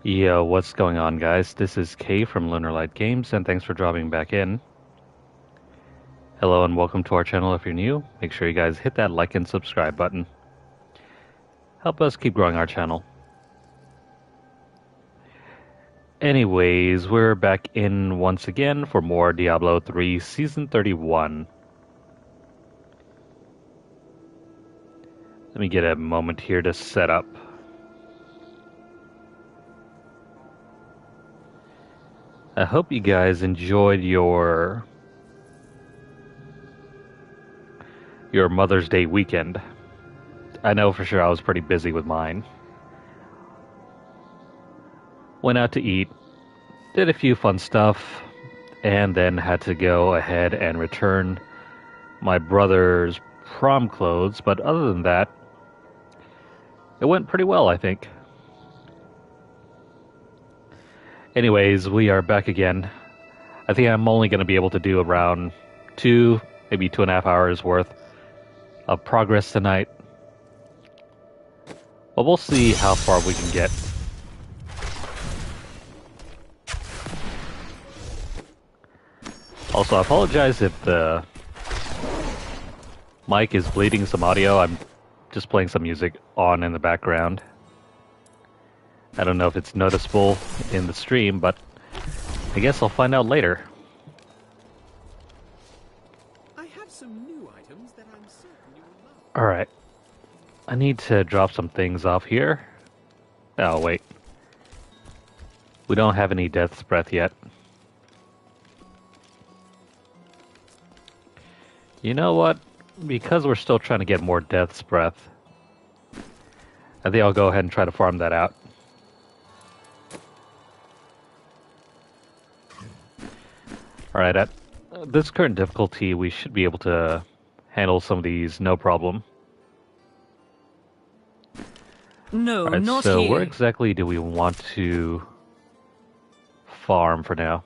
Yo, what's going on, guys? This is Kay from Lunarlight Games, and thanks for dropping back in. Hello and welcome to our channel. If you're new, make sure you guys hit that like and subscribe button. Help us keep growing our channel. Anyways, we're back in once again for more Diablo 3 Season 31. Let me get a moment here to set up. I hope you guys enjoyed your Mother's Day weekend. I know for sure I was pretty busy with mine. Went out to eat, did a few fun stuff, and then had to go ahead and return my brother's prom clothes, but other than that, it went pretty well, I think. Anyways, we are back again. I think I'm only going to be able to do around 2, maybe 2.5 hours worth of progress tonight. But we'll see how far we can get. Also, I apologize if the mic is bleeding some audio. I'm just playing some music on in the background. I don't know if it's noticeable in the stream, but I guess I'll find out later. I have some new items that I'm certain you will love. Alright. I need to drop some things off here. Oh, wait. We don't have any Death's Breath yet. You know what? Because we're still trying to get more Death's Breath, I think I'll go ahead and try to farm that out. Alright, at this current difficulty, we should be able to handle some of these no problem. No, Alright, not so here. where exactly do we want to farm for now?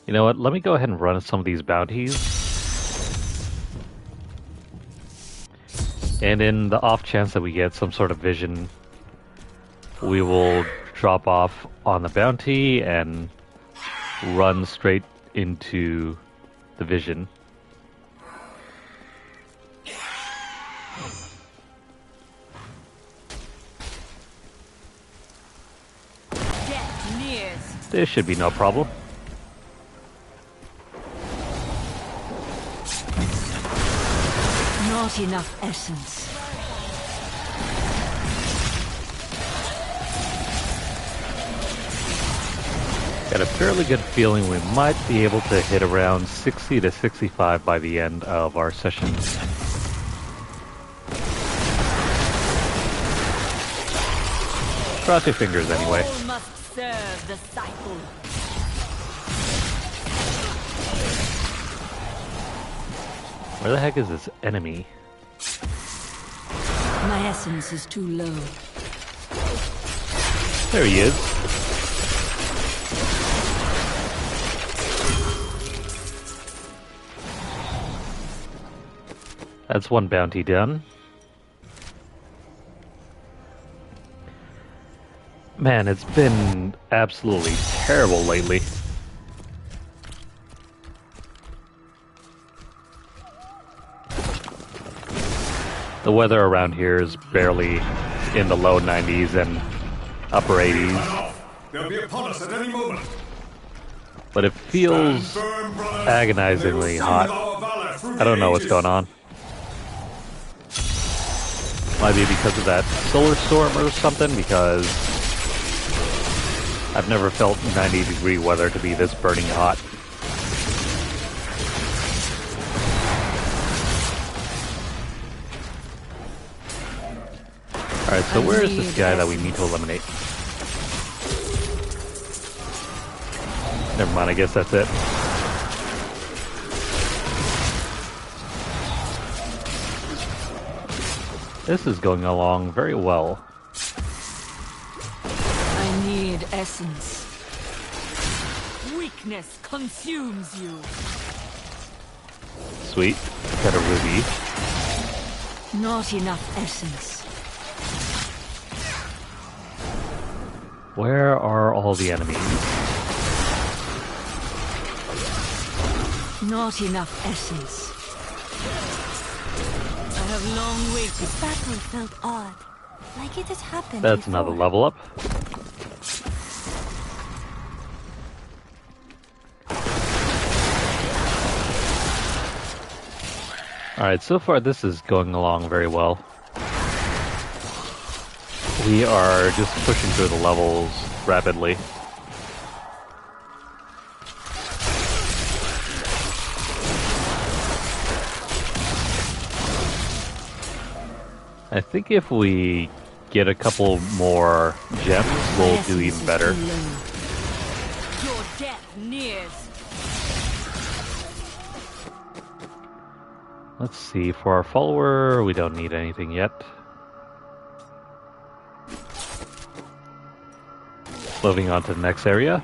You know what, let me go ahead and run some of these bounties. And in the off chance that we get some sort of vision, we will drop off on the bounty and run straight into the vision. Death nears. This should be no problem. Not enough essence. Got a fairly good feeling we might be able to hit around 60 to 65 by the end of our session. Cross your fingers anyway. All must serve the cycle. Where the heck is this enemy? My essence is too low. There he is. That's one bounty done. Man, it's been absolutely terrible lately. The weather around here is barely in the low 90s and upper 80s. They'll be upon us at any moment. But it feels Stand firm, brothers. agonizingly They will hot. see our valor through I don't the know what's ages. going on. Might be because of that solar storm or something, because I've never felt 90-degree weather to be this burning hot. Alright, so where is this guy that we need to eliminate? Never mind, I guess that's it. This is going along very well. I need essence. Weakness consumes you. Sweet. Got a ruby. Not enough essence. Where are all the enemies? Not enough essence. I have long waited. This battle felt odd. Like it had happened That's before. another level up. Alright, so far this is going along very well. We are just pushing through the levels rapidly. I think if we get a couple more gems, we'll do even better. Your death nears. Let's see, for our follower, we don't need anything yet. Moving on to the next area.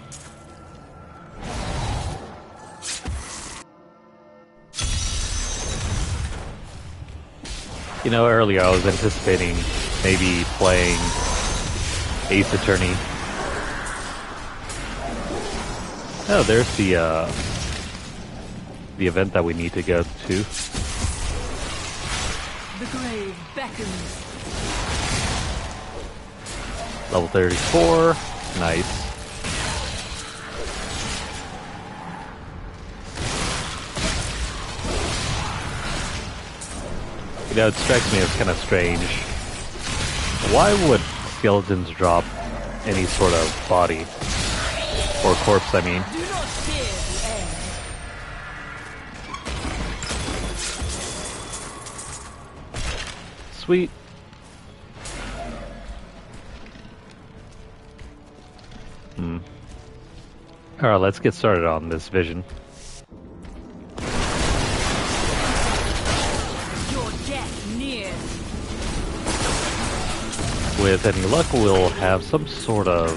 You know, earlier I was anticipating maybe playing Ace Attorney. Oh, there's the event that we need to go to. The grave beckons. Level 34. Nice. You know, it strikes me as kind of strange. Why would skeletons drop any sort of body? Or corpse, I mean. Do not fear the end. Sweet. Alright, let's get started on this vision. Your death nears. With any luck, we'll have some sort of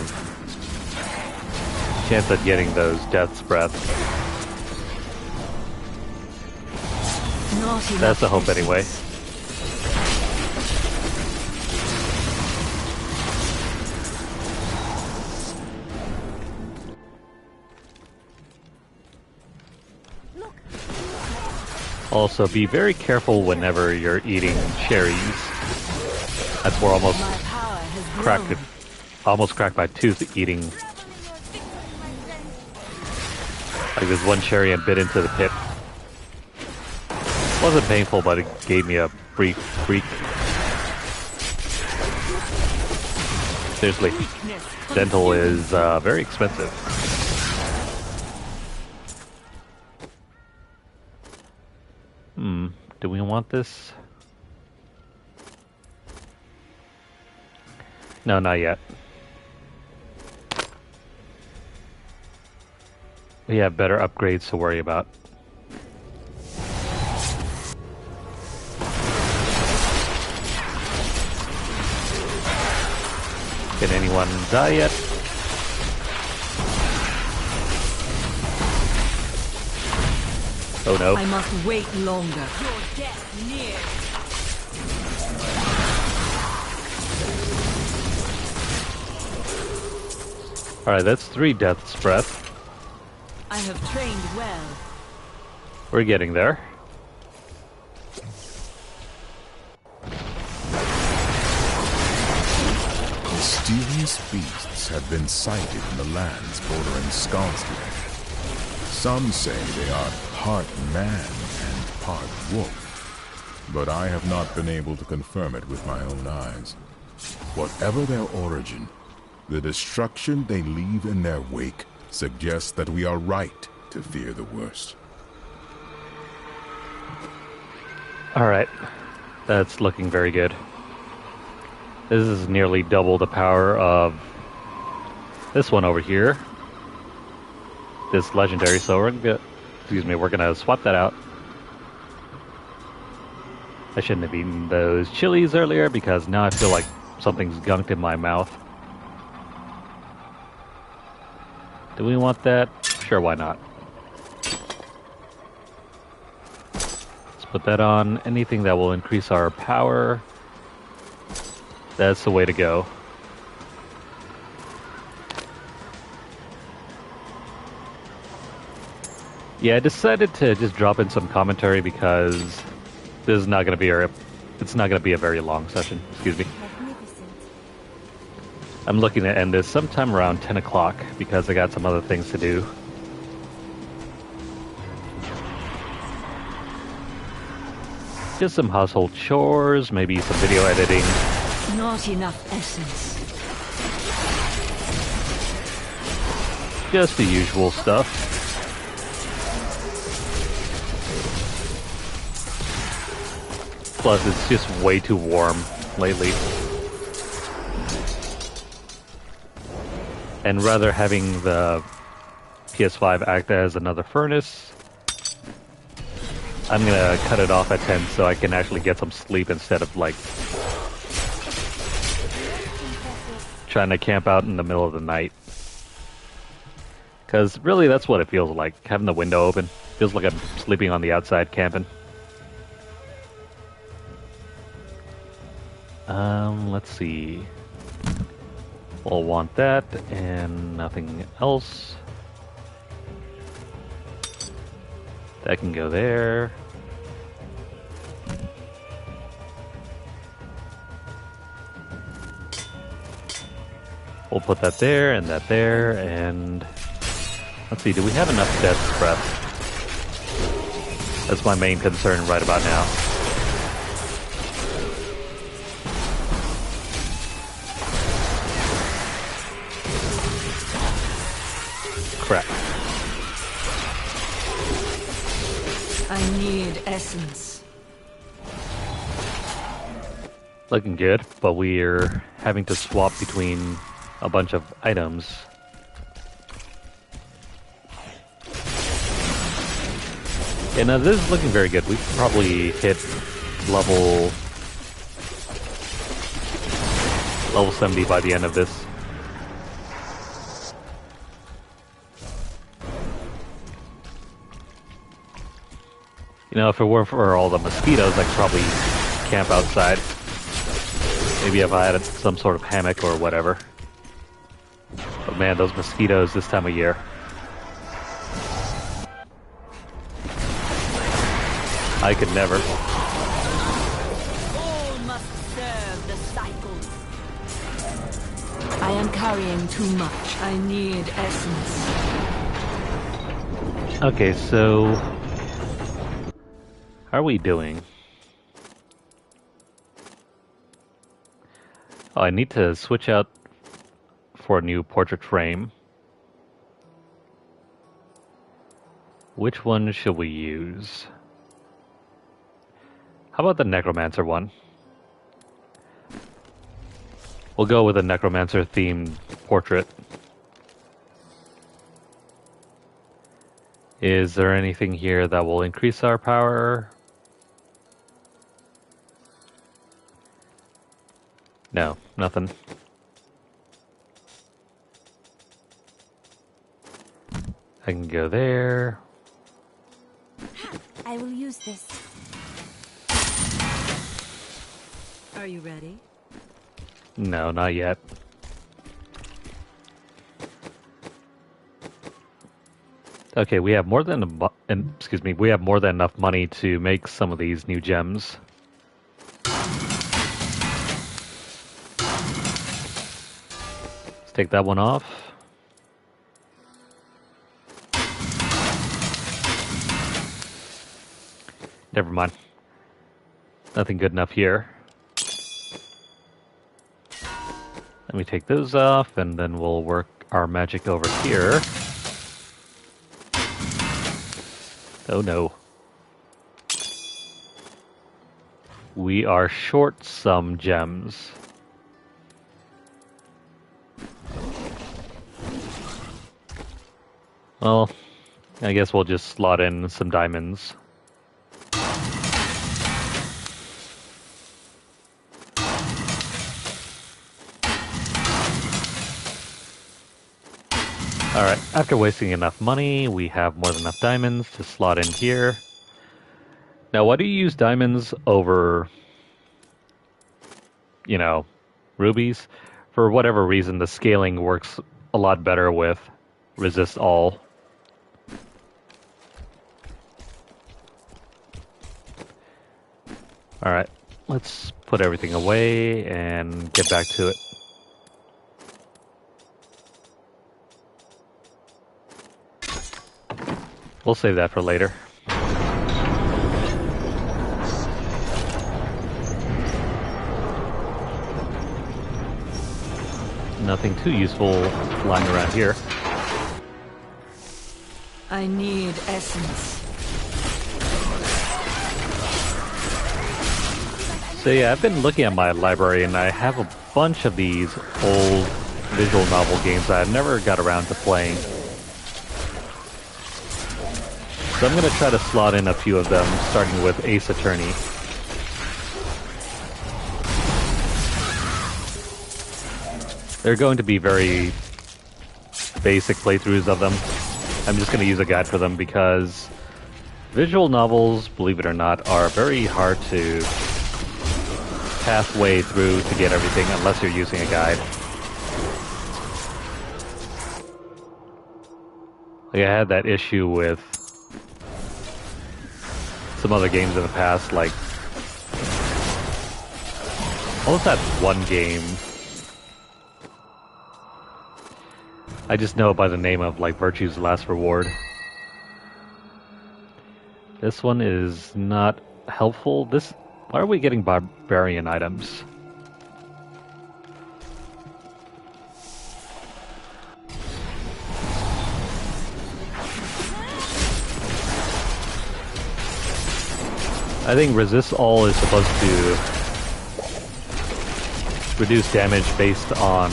chance at getting those death's breaths. Not enough That's the hope anyway. essence. Also, be very careful whenever you're eating cherries. That's where My power has grown. almost cracked my tooth eating. Like this one cherry and bit into the pit. Wasn't painful, but it gave me a brief freak. Seriously, dental is very expensive. Do we want this? No, not yet. We have better upgrades to worry about. Did anyone die yet? Oh no. I must wait longer. Your death nears. Alright, that's 3 death's breath. I have trained well. We're getting there. Mysterious beasts have been sighted in the lands bordering Skarsgård. Some say they are part man and part wolf, but I have not been able to confirm it with my own eyes. Whatever their origin, the destruction they leave in their wake suggests that we are right to fear the worst. Alright, that's looking very good. This is nearly double the power of this one over here. This legendary, so we're gonna swap that out. I shouldn't have eaten those chilies earlier because now I feel like something's gunked in my mouth. Do we want that? Sure, why not? Let's put that on. Anything that will increase our power. That's the way to go. Yeah, I decided to just drop in some commentary because this is not going to be it's not going to be a very long session. Excuse me. Magnificent. I'm looking to end this sometime around 10 o'clock because I got some other things to do. Just some household chores, maybe some video editing. Not enough essence. Just the usual stuff. Plus, it's just way too warm lately. And rather having the PS5 act as another furnace, I'm gonna cut it off at 10 so I can actually get some sleep instead of like trying to camp out in the middle of the night. Because really that's what it feels like, having the window open. Feels like I'm sleeping on the outside camping. Let's see. We'll want that and nothing else. That can go there. We'll put that there and that there, and let's see, do we have enough death breath? That's my main concern right about now. Crap. I need essence. Looking good, but we're having to swap between a bunch of items. Yeah, now this is looking very good. We can probably hit level 70 by the end of this. You know, if it weren't for all the mosquitoes, I could probably camp outside. Maybe if I had some sort of hammock or whatever. But man, those mosquitoes this time of year. I could never. All must serve the cycle. I am carrying too much. I need essence. Okay, so how are we doing? Oh, I need to switch out for a new portrait frame. Which one should we use? How about the Necromancer one? We'll go with a Necromancer themed portrait. Is there anything here that will increase our power? No, nothing. I can go there. I will use this. Are you ready? No, not yet. Okay, we have more than we have more than enough money to make some of these new gems. Let's take that one off. Never mind. Nothing good enough here. Let me take those off, and then we'll work our magic over here. Oh no. We are short some gems. Well, I guess we'll just slot in some diamonds. Alright, after wasting enough money, we have more than enough diamonds to slot in here. Now, why do you use diamonds over, you know, rubies? For whatever reason, the scaling works a lot better with resist all. Alright, let's put everything away and get back to it. We'll save that for later. Nothing too useful lying around here. I need essence. So yeah, I've been looking at my library and I have a bunch of these old visual novel games that I never got around to playing. So I'm going to try to slot in a few of them, starting with Ace Attorney. They're going to be very basic playthroughs of them. I'm just going to use a guide for them because visual novels, believe it or not, are very hard to halfway through to get everything unless you're using a guide. Like I had that issue with some other games in the past, like what was that one game? I just know it by the name of like Virtue's Last Reward. This one is not helpful. Why are we getting barbarian items? I think resist all is supposed to reduce damage based on,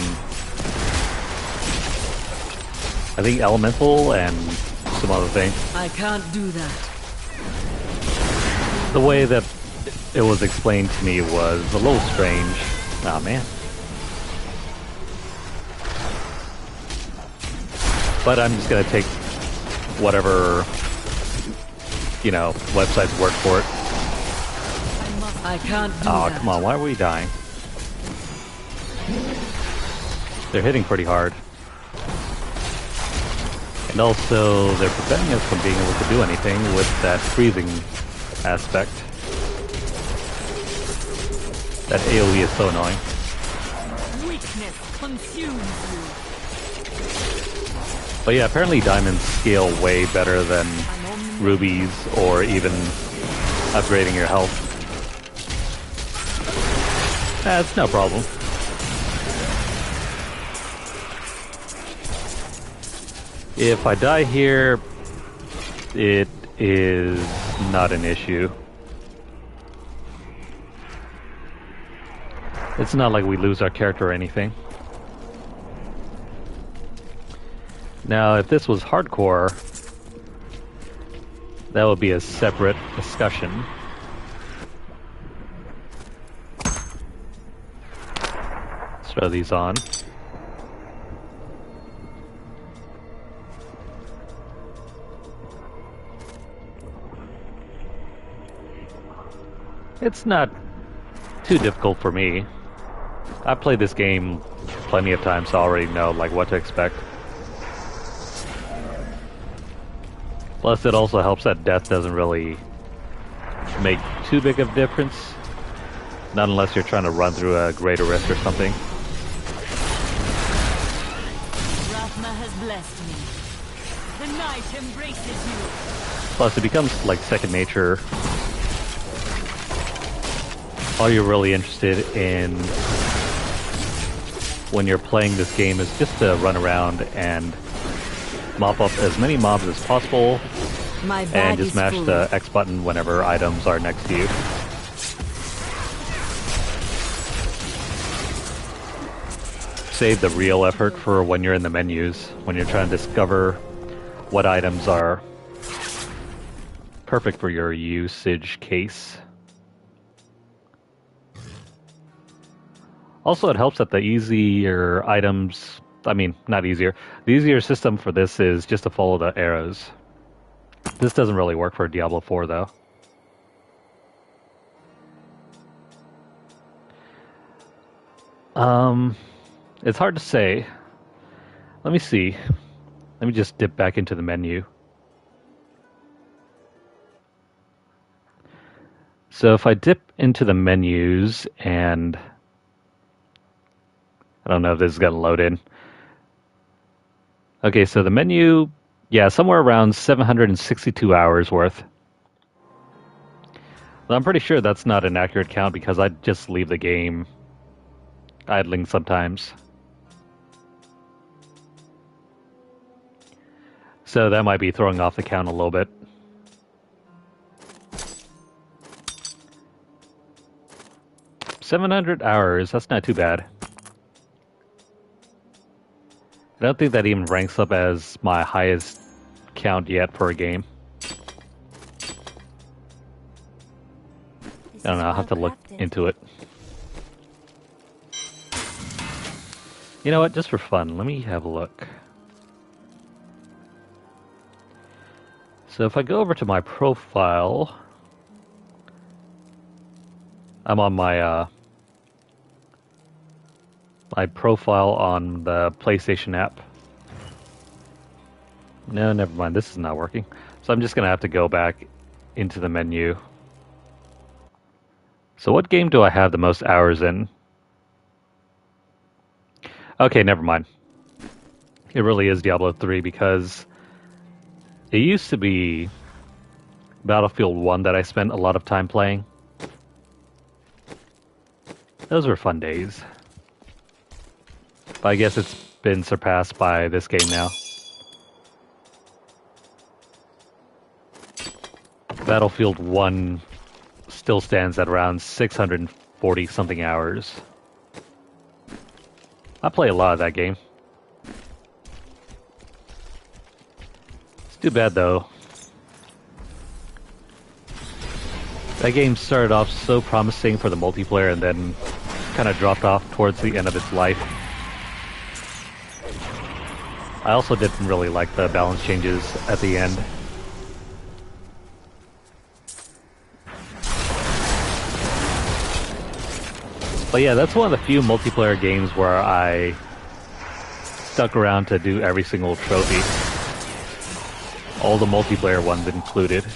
I think, elemental and some other thing. I can't do that. The way that it was explained to me was a little strange. Aw, man. But I'm just gonna take whatever, you know, website's word for it. I can't do Oh, that. come on, why are we dying? They're hitting pretty hard. And also, they're preventing us from being able to do anything with that freezing aspect. That AoE is so annoying. Weakness consumes you. But yeah, apparently diamonds scale way better than rubies or even upgrading your health. That's no problem. If I die here, it is not an issue. It's not like we lose our character or anything. Now, if this was hardcore, that would be a separate discussion. Let's throw these on. It's not too difficult for me. I've played this game plenty of times, so I already know like what to expect. Plus, it also helps that death doesn't really make too big of a difference. Not unless you're trying to run through a greater risk or something. Rathma has blessed me. The night embraces you. Plus, it becomes like second nature. All you're really interested in when you're playing this game is just to run around and mop up as many mobs as possible My bag and just is mash full. the X button whenever items are next to you. Save the real effort for when you're in the menus, when you're trying to discover what items are perfect for your usage case. Also, it helps that the easier items, I mean, not easier, the easier system for this is just to follow the arrows. This doesn't really work for Diablo 4, though. It's hard to say. Let me see. Let me just dip back into the menu. So if I dip into the menus and I don't know if this is going to load in. Okay, so the menu, yeah, somewhere around 762 hours worth. Well, I'm pretty sure that's not an accurate count because I just leave the game idling sometimes. So that might be throwing off the count a little bit. $700, that's not too bad. I don't think that even ranks up as my highest count yet for a game. I don't know, I'll have to look into it. You know what, just for fun, let me have a look. So if I go over to my profile, I'm on my my profile on the PlayStation app. No, never mind, this is not working. So I'm just gonna have to go back into the menu. So what game do I have the most hours in? Okay, never mind. It really is Diablo 3 because it used to be Battlefield 1 that I spent a lot of time playing. Those were fun days. But I guess it's been surpassed by this game now. Battlefield 1 still stands at around 640 something hours. I play a lot of that game. It's too bad though. That game started off so promising for the multiplayer and then kind of dropped off towards the end of its life. I also didn't really like the balance changes at the end. But yeah, that's one of the few multiplayer games where I stuck around to do every single trophy. All the multiplayer ones included.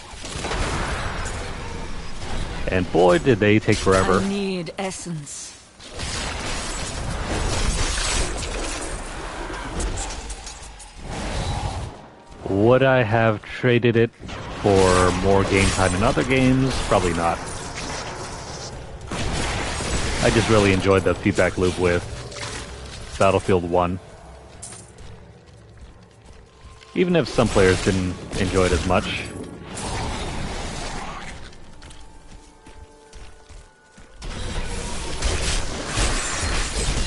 And boy, did they take forever. I need essence. Would I have traded it for more game time in other games? Probably not. I just really enjoyed the feedback loop with Battlefield 1. Even if some players didn't enjoy it as much.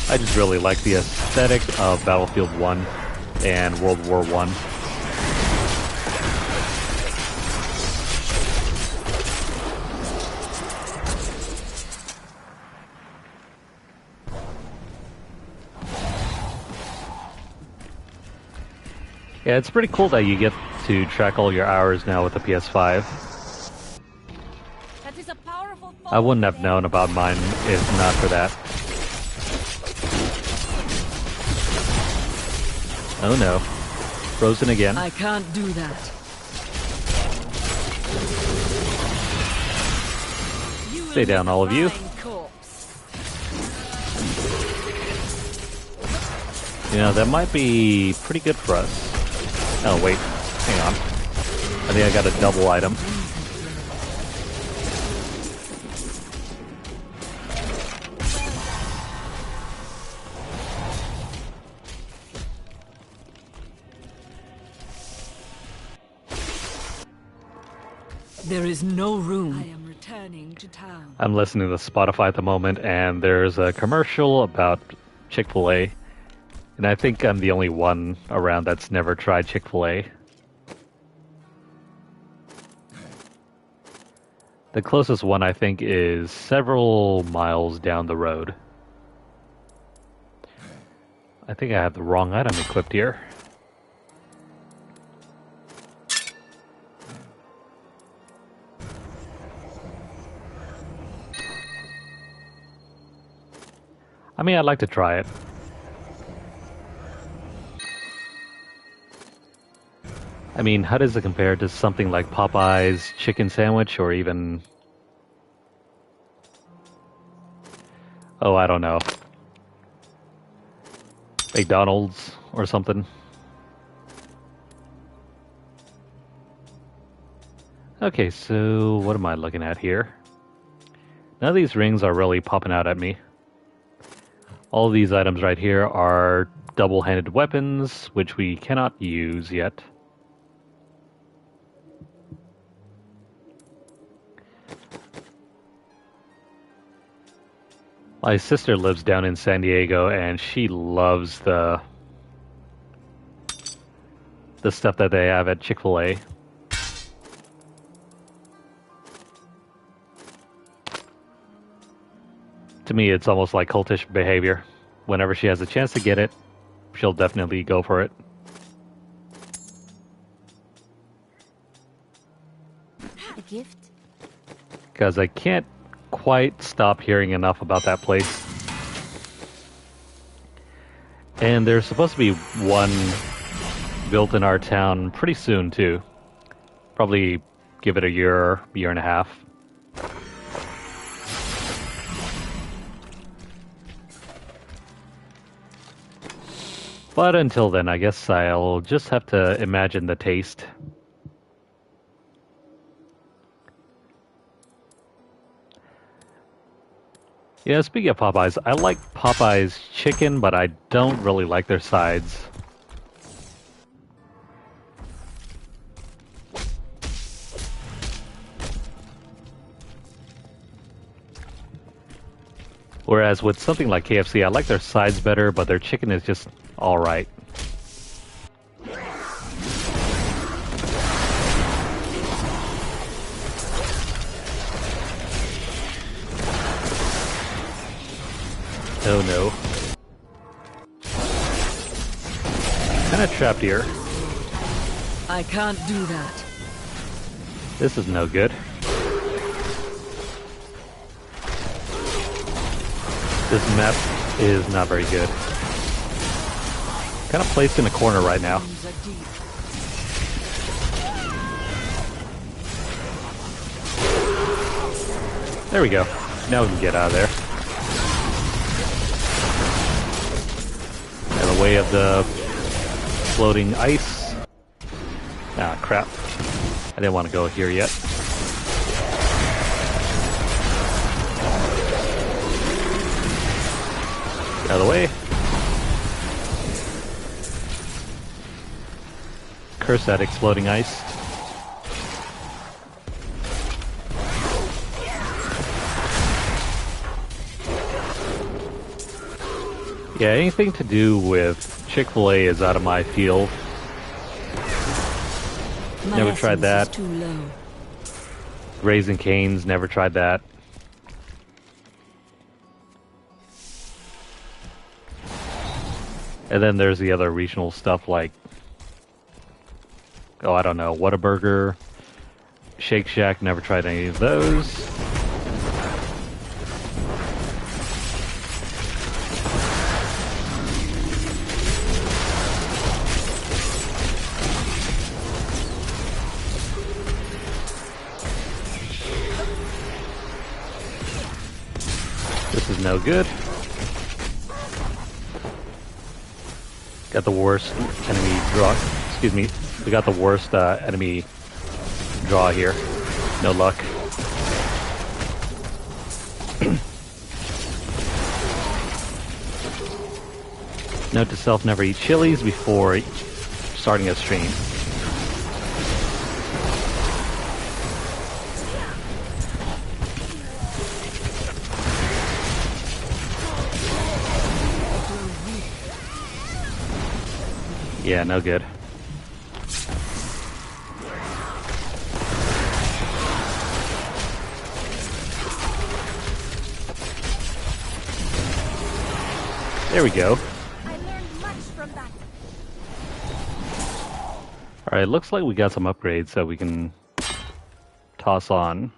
I just really like the aesthetic of Battlefield 1 and World War 1. Yeah, it's pretty cool that you get to track all your hours now with the PS5. That is a powerful I wouldn't have known about mine if not for that. Oh no. Frozen again. I can't do that. Stay down, all of you. You know, that might be pretty good for us. Oh, wait. Hang on. I think I got a double item. There is no room. I am returning to town. I'm listening to Spotify at the moment, and there's a commercial about Chick-fil-A. And I think I'm the only one around that's never tried Chick-fil-A. The closest one, I think, is several miles down the road. I think I have the wrong item equipped here. I mean, I'd like to try it. I mean, how does it compare to something like Popeye's chicken sandwich or even Oh, I don't know. McDonald's or something. Okay, so what am I looking at here? None of these rings are really popping out at me. All of these items right here are double-handed weapons, which we cannot use yet. My sister lives down in San Diego, and she loves the stuff that they have at Chick-fil-A. To me, it's almost like cultish behavior. Whenever she has a chance to get it, she'll definitely go for it. A gift? Because I can't quite stop hearing enough about that place. And there's supposed to be one built in our town pretty soon, too. Probably give it a year and a half. But until then, I guess I'll just have to imagine the taste. Yeah, speaking of Popeyes, I like Popeyes chicken, but I don't really like their sides. Whereas with something like KFC, I like their sides better, but their chicken is just alright. Oh no. Kinda trapped here. I can't do that. This is no good. This map is not very good. Kind of placed in a corner right now. There we go. Now we can get out of there. Out of the way of the floating ice. Ah, crap. I didn't want to go here yet. Get out of the way. Curse that exploding ice. Yeah, anything to do with Chick-fil-A is out of my field. Never tried that. Too low. Raising Cane's, never tried that. And then there's the other regional stuff like, oh, I don't know, Whataburger, Shake Shack, never tried any of those. This is no good. Got the worst enemy draw. Excuse me. We got the worst enemy draw here. No luck. Note to self, never eat chilies before starting a stream. Yeah, no good. There we go. I learned much from that. Alright, looks like we got some upgrades that we can toss on.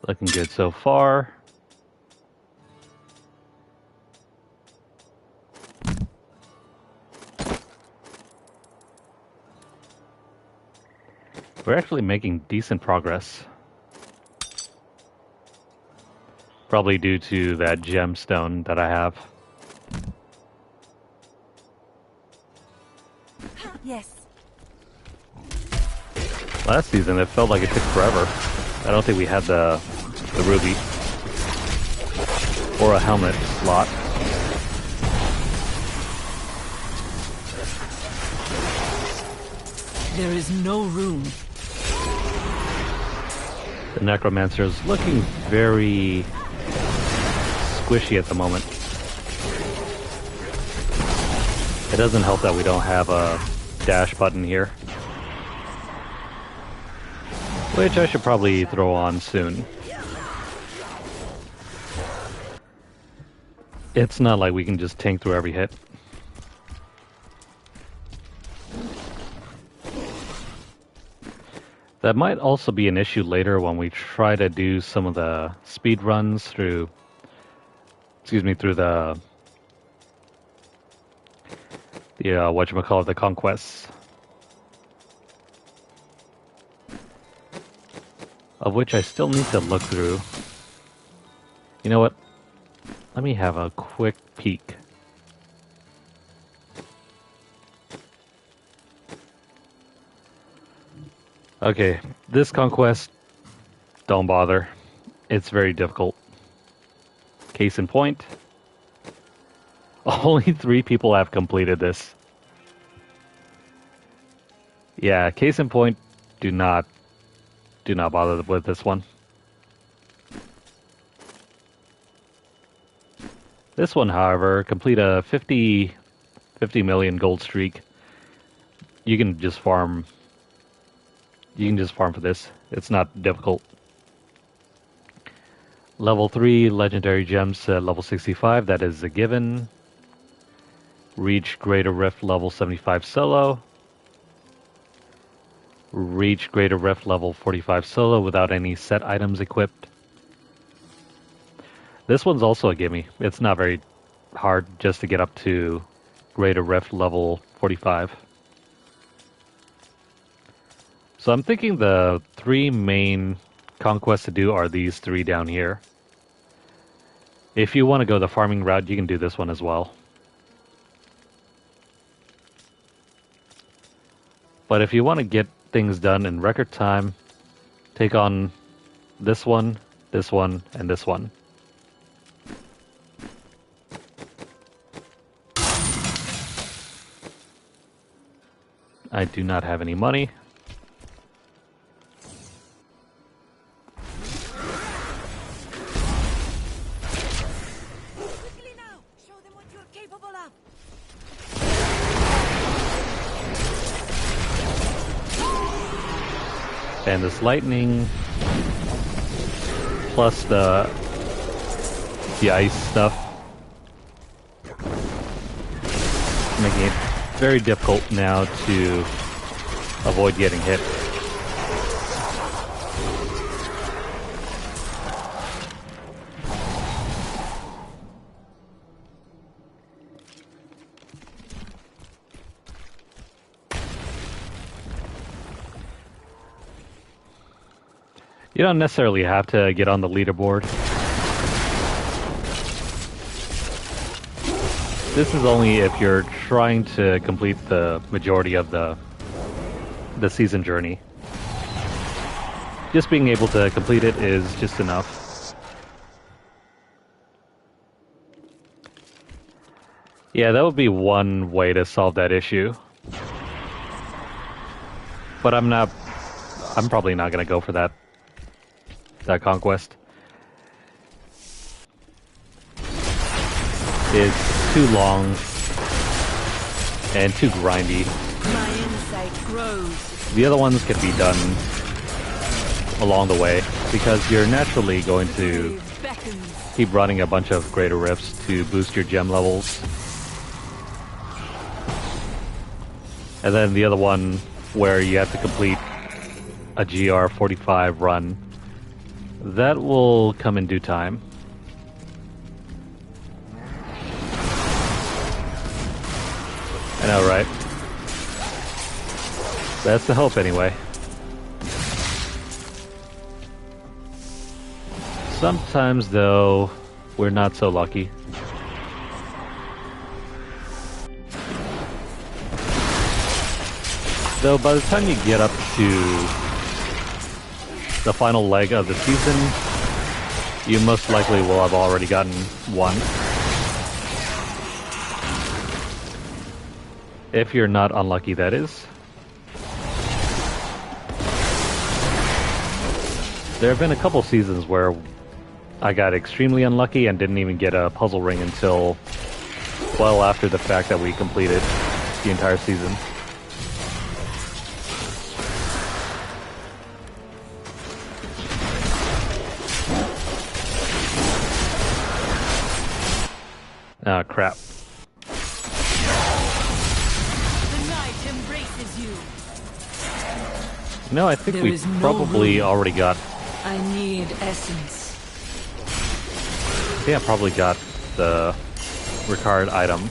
Looking good so far. We're actually making decent progress. Probably due to that gemstone that I have. Yes. Last season, it felt like it took forever. I don't think we had the ruby or a helmet slot. There is no room. The Necromancer is looking very squishy at the moment. It doesn't help that we don't have a dash button here, which I should probably throw on soon. It's not like we can just tank through every hit. That might also be an issue later when we try to do some of the speed runs through, through the whatchamacallit, the conquests. Of which I still need to look through. You know what? Let me have a quick peek. Okay, this conquest, don't bother. It's very difficult. Case in point, only 3 people have completed this. Yeah, case in point, do not bother with this one. This one, however, complete a 50 million gold streak. You can just farm. You can just farm for this. It's not difficult. Level 3 legendary gems at level 65. That is a given. Reach Greater Rift level 75 solo. Reach Greater Rift level 45 solo without any set items equipped. This one's also a gimme. It's not very hard just to get up to Greater Rift level 45. So I'm thinking the 3 main conquests to do are these 3 down here. If you want to go the farming route, you can do this one as well. But if you want to get things done in record time, take on this one, and this one. I do not have any money. Quickly now! Show them what you're capable of! And this lightning, plus the ice stuff, making it very difficult now to avoid getting hit. You don't necessarily have to get on the leaderboard. This is only if you're trying to complete the majority of the season journey. Just being able to complete it is just enough. Yeah, that would be one way to solve that issue. But I'm probably not going to go for that conquest. It's too long and too grindy. My insight grows. The other ones can be done along the way because you're naturally going to keep running a bunch of greater rifts to boost your gem levels. And then the other one where you have to complete a GR 45 run, that will come in due time. I know, right? That's the hope anyway. Sometimes, though, we're not so lucky. Though by the time you get up to the final leg of the season, you most likely will have already gotten one. If you're not unlucky, that is. There have been a couple seasons where I got extremely unlucky and didn't even get a puzzle ring until well after the fact that we completed the entire season. Ah, crap. The night embraces you. No, I think There we is no probably room. already got... I need essence. Yeah, probably got the required item. I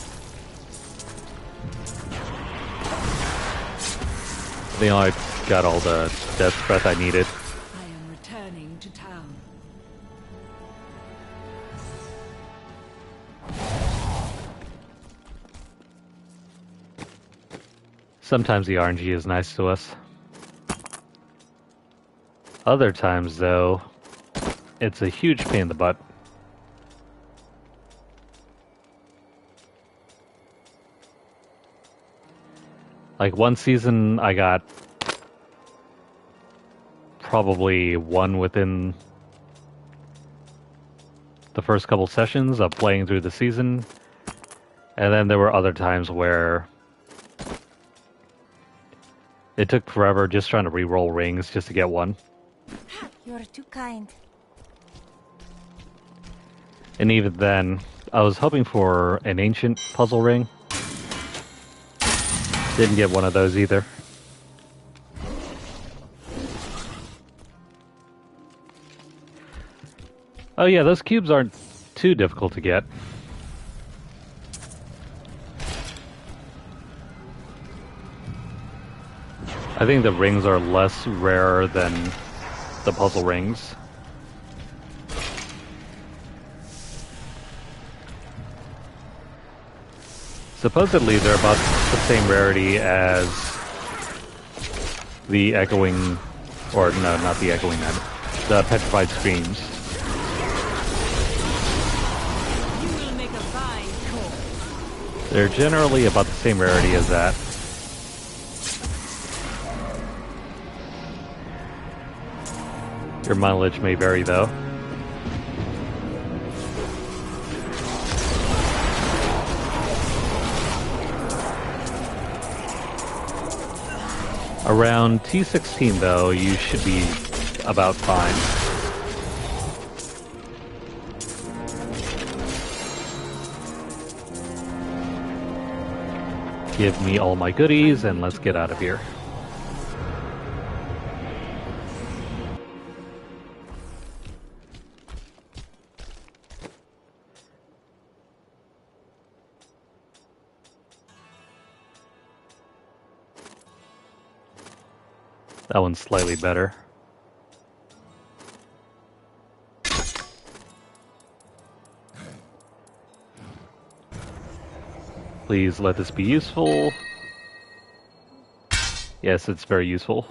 think I got all the death breath I needed. I am returning to town. Sometimes the RNG is nice to us. Other times, though, it's a huge pain in the butt. Like one season, I got probably one within the first couple sessions of playing through the season. And then there were other times where it took forever just trying to re-roll rings just to get one. You're too kind. And even then, I was hoping for an ancient puzzle ring. Didn't get one of those either. Oh yeah, those cubes aren't too difficult to get. I think the rings are less rare than the puzzle rings. Supposedly they're about the same rarity as the echoing, or no, not the echoing, the petrified screams. You will make a fine court. They're generally about the same rarity as that. Your mileage may vary though. Around T16 though, you should be about fine. Give me all my goodies and let's get out of here. That one's slightly better. Please let this be useful. Yes, it's very useful.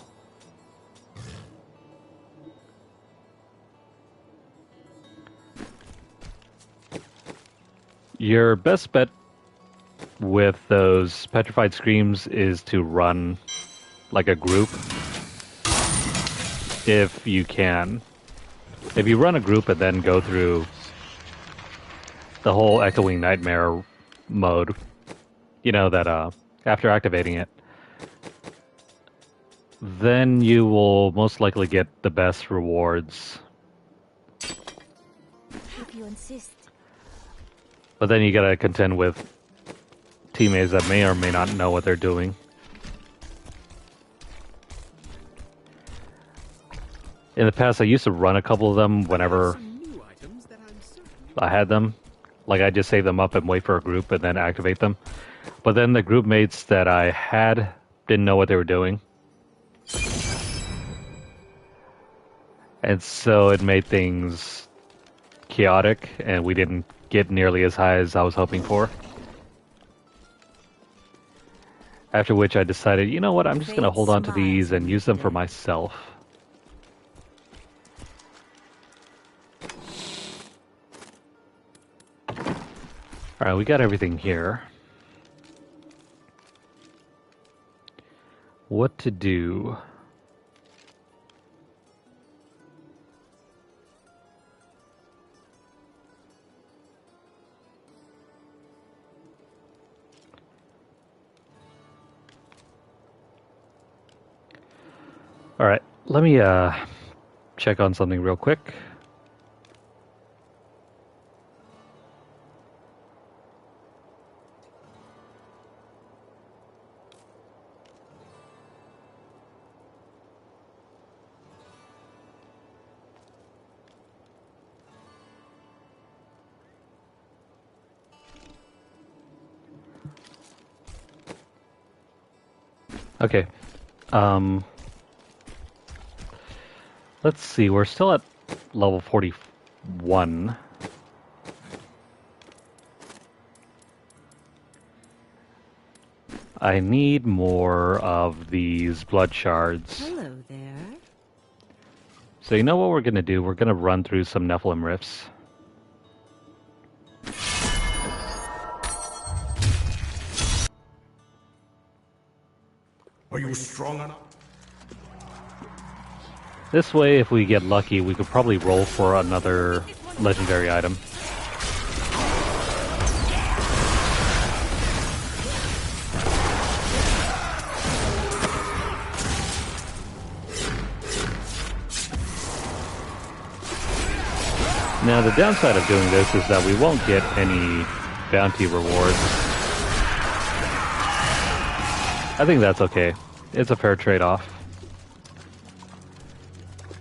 Your best bet with those petrified screams is to run like a group. If you can. If you run a group and then go through the whole echoing nightmare mode, you know that after activating it, then you will most likely get the best rewards. If you insist. But then you gotta contend with teammates that may or may not know what they're doing. In the past, I used to run a couple of them whenever Some new items that I'm certain I had them. Like, I just save them up and wait for a group and then activate them. But then the group mates that I had didn't know what they were doing. And so it made things chaotic, and we didn't get nearly as high as I was hoping for. After which I decided, you know what, I'm just going to hold on to these and use them for myself. Alright, we got everything here. What to do? Alright, let me check on something real quick. Okay. Let's see, we're still at level 41. I need more of these blood shards. Hello there. So you know what we're going to do? We're going to run through some Nephilim rifts. Are you strong enough? This way, if we get lucky, we could probably roll for another legendary item. Now, the downside of doing this is that we won't get any bounty rewards. I think that's okay. It's a fair trade-off.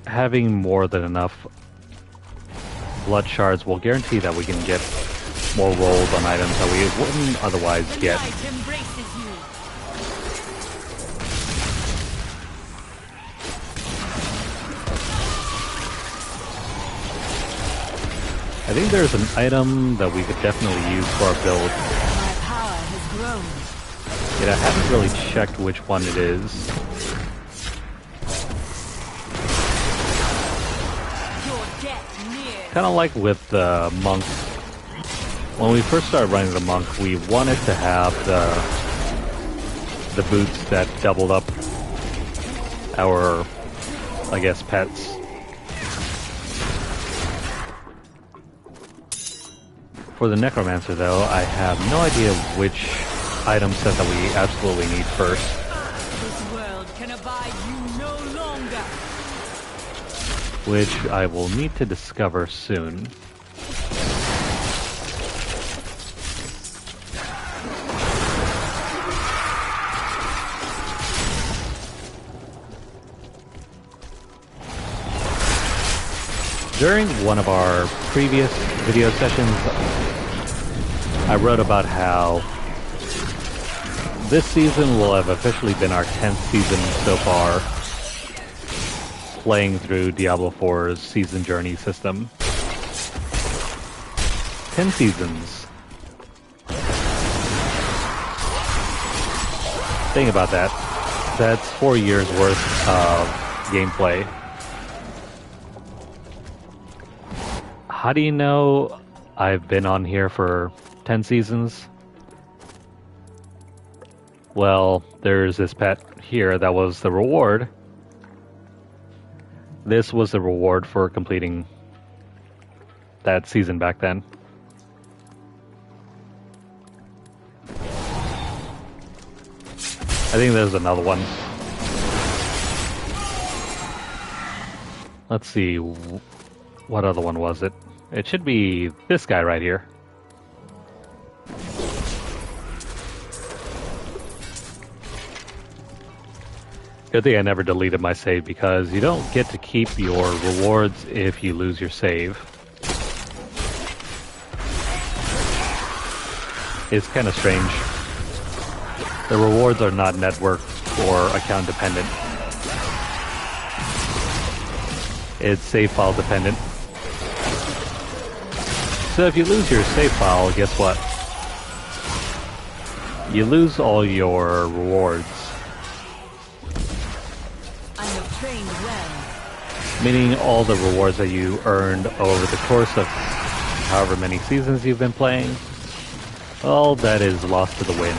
Having more than enough blood shards will guarantee that we can get more rolls on items that we wouldn't otherwise get. I think there's an item that we could definitely use for our build. My power has grown. Yet I haven't really checked which one it is. Kind of like with the monk. When we first started running the monk, we wanted to have the boots that doubled up our, I guess, pets. For the Necromancer, though, I have no idea which item set that we absolutely need first. This world can abide you no longer. Which I will need to discover soon. During one of our previous video sessions, I wrote about how this season will have officially been our 10th season so far, playing through Diablo 4's season journey system. 10 seasons. Think about that. That's 4 years worth of gameplay. How do you know I've been on here for 10 seasons? Well, there's this pet here that was the reward. This was the reward for completing that season back then. I think there's another one. Let's see, what other one was it? It should be this guy right here. Good thing I never deleted my save, because you don't get to keep your rewards if you lose your save. It's kind of strange. The rewards are not network or account dependent. It's save file dependent. So if you lose your save file, guess what? You lose all your rewards. I have trained well. Meaning all the rewards that you earned over the course of however many seasons you've been playing. All that is lost to the wind.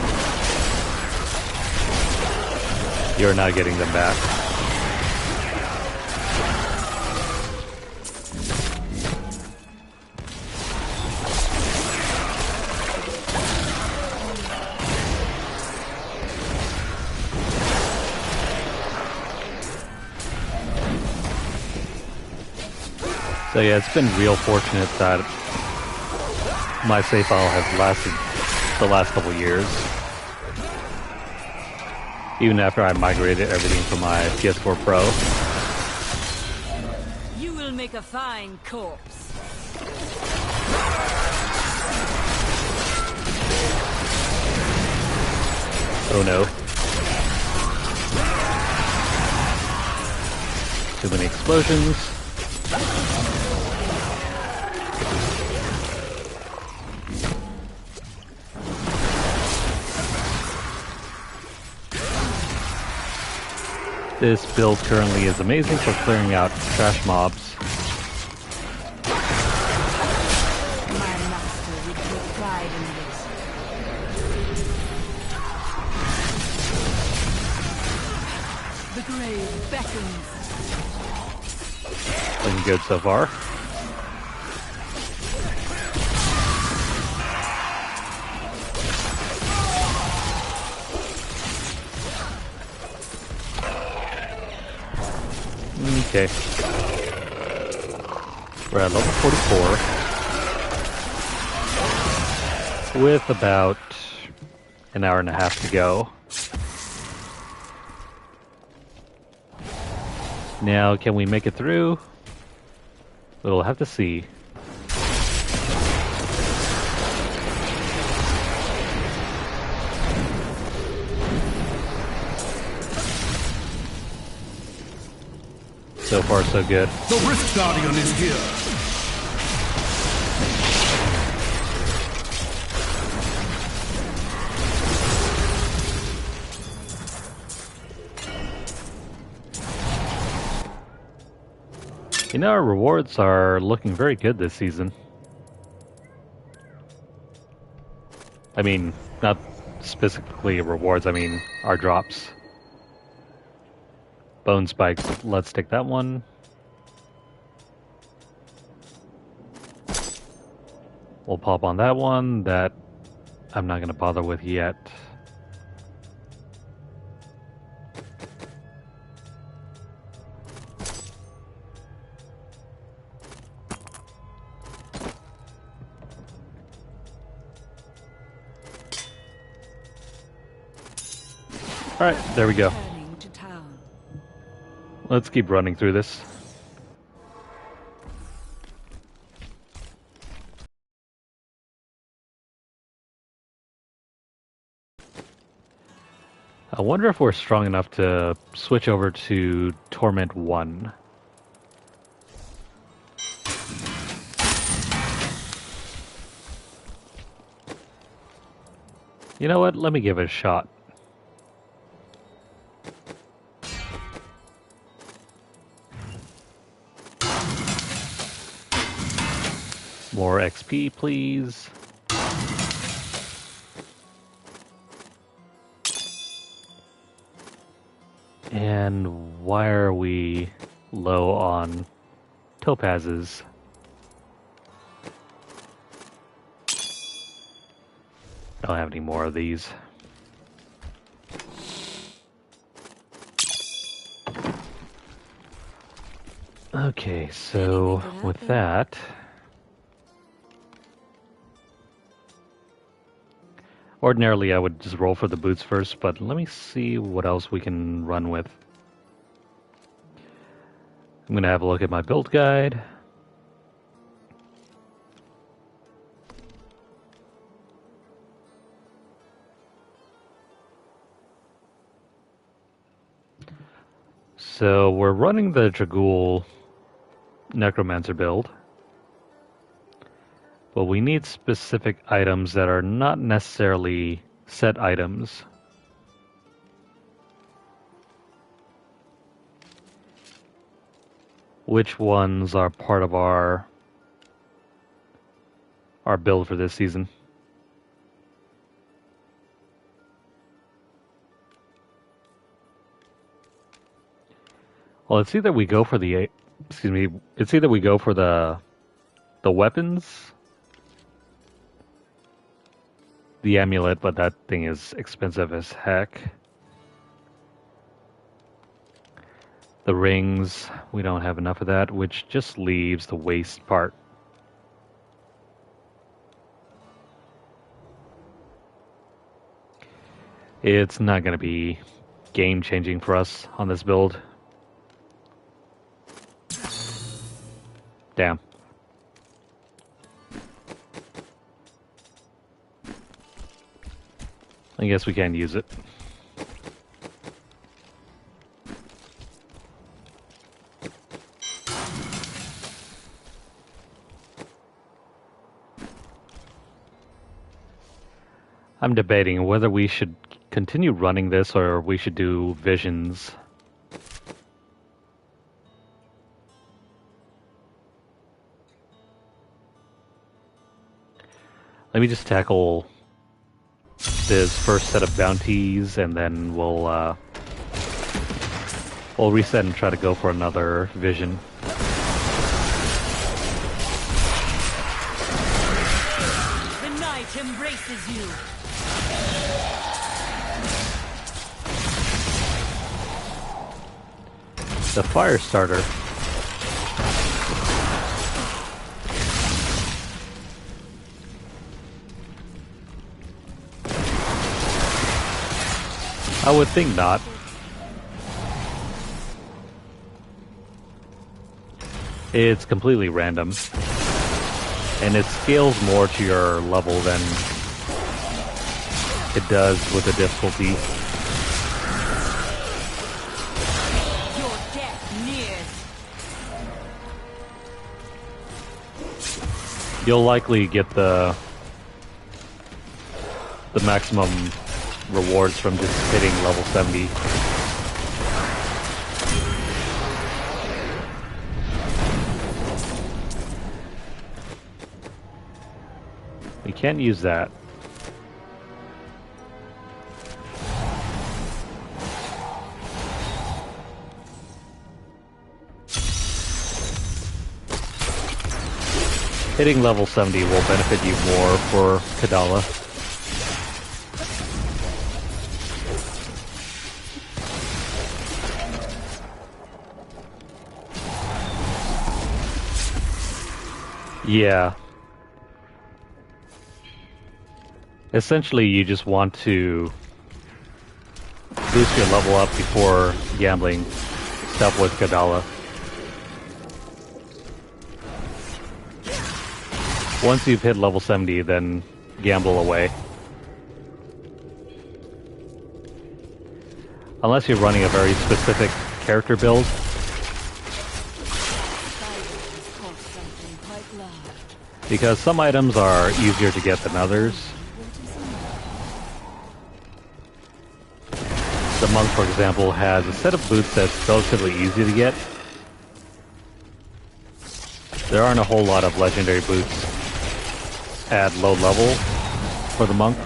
You're not getting them back. So yeah, it's been real fortunate that my save file has lasted the last couple years. Even after I migrated everything from my PS4 Pro. You will make a fine corpse. Oh no. Too many explosions. This build currently is amazing for clearing out trash mobs. My master would take pride in this. The grave beckons. Looking good so far. Okay. We're at level 44. With about an hour and a half to go. Now, can we make it through? We'll have to see. So far, so good. The Rift Guardian is here. You know, our rewards are looking very good this season. I mean, not specifically rewards, I mean our drops. Bone spikes, let's take that one. We'll pop on that one, that I'm not going to bother with yet. Alright, there we go. Returning to town. Let's keep running through this. I wonder if we're strong enough to switch over to Torment 1. You know what? Let me give it a shot. More XP, please. And why are we low on topazes? I don't have any more of these. Okay, so with that, ordinarily I would just roll for the boots first, but let me see what else we can run with. I'm gonna have a look at my build guide. So we're running the Dragool Necromancer build. Well, we need specific items that are not necessarily set items. Which ones are part of our build for this season? Well, it's either we go for the it's either we go for the weapons, the amulet, but that thing is expensive as heck. The rings, we don't have enough of that, which just leaves the waist part. It's not going to be game-changing for us on this build. Damn. I guess we can use it. I'm debating whether we should continue running this or we should do visions. Let me just tackle this first set of bounties, and then we'll reset and try to go for another vision. The night embraces you. The fire starter. I would think not. It's completely random. And it scales more to your level than it does with the difficulty. Your death nears. You'll likely get the maximum rewards from just hitting level 70. We can't use that. Hitting level 70 will benefit you more for Kadala. Yeah. Essentially, you just want to boost your level up before gambling stuff with Kadala. Once you've hit level 70, then gamble away. Unless you're running a very specific character build. Because some items are easier to get than others. The monk, for example, has a set of boots that's relatively easy to get. There aren't a whole lot of legendary boots at low level for the monk.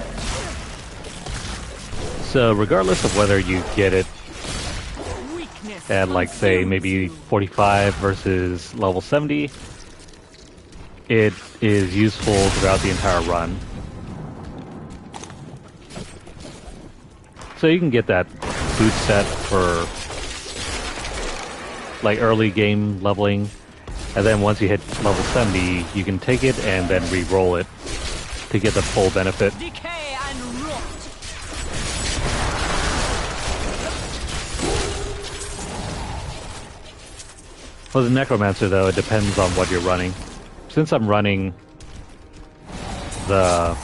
So regardless of whether you get it at, like, say, maybe 45 versus level 70, it is useful throughout the entire run. So you can get that boot set for like early game leveling, and then once you hit level 70, you can take it and then re-roll it to get the full benefit. Decay and rot. For the Necromancer, though, it depends on what you're running. Since I'm running the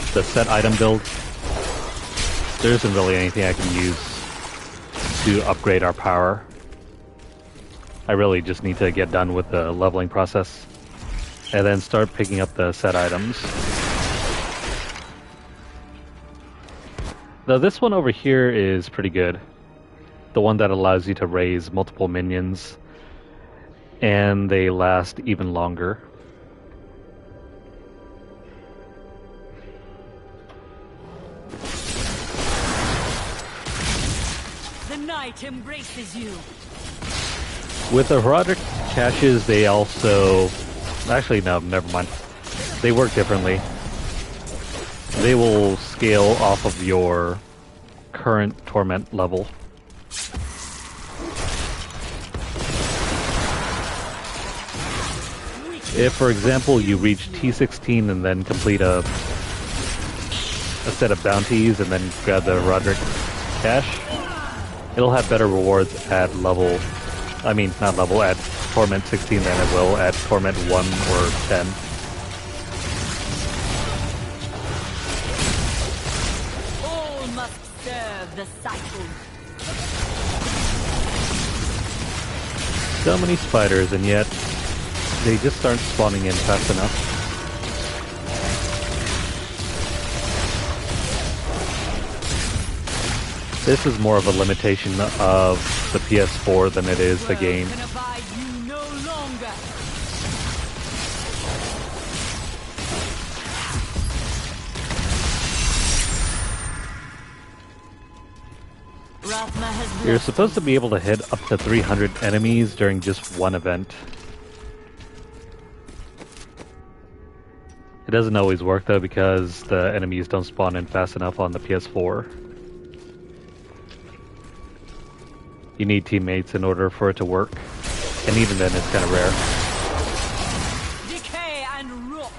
set item build, there isn't really anything I can use to upgrade our power. I really just need to get done with the leveling process. and then start picking up the set items. Now this one over here is pretty good. The one that allows you to raise multiple minions, and they last even longer. The night embraces you. With the herodic caches, they also... Actually, no, never mind. They work differently. They will scale off of your current torment level. If, for example, you reach T16 and then complete a set of bounties and then grab the Roderick cache, it'll have better rewards at level... I mean, not level, at Torment 16 than it will at Torment 1 or 10. All must serve the cycle. So many spiders, and yet they just aren't spawning in fast enough. This is more of a limitation of the PS4 than it is the game. Can abide you no longer. Rathma has You're blessed supposed to be able to hit up to 300 enemies during just one event. It doesn't always work though because the enemies don't spawn in fast enough on the PS4. You need teammates in order for it to work, and even then it's kind of rare. decay and rot.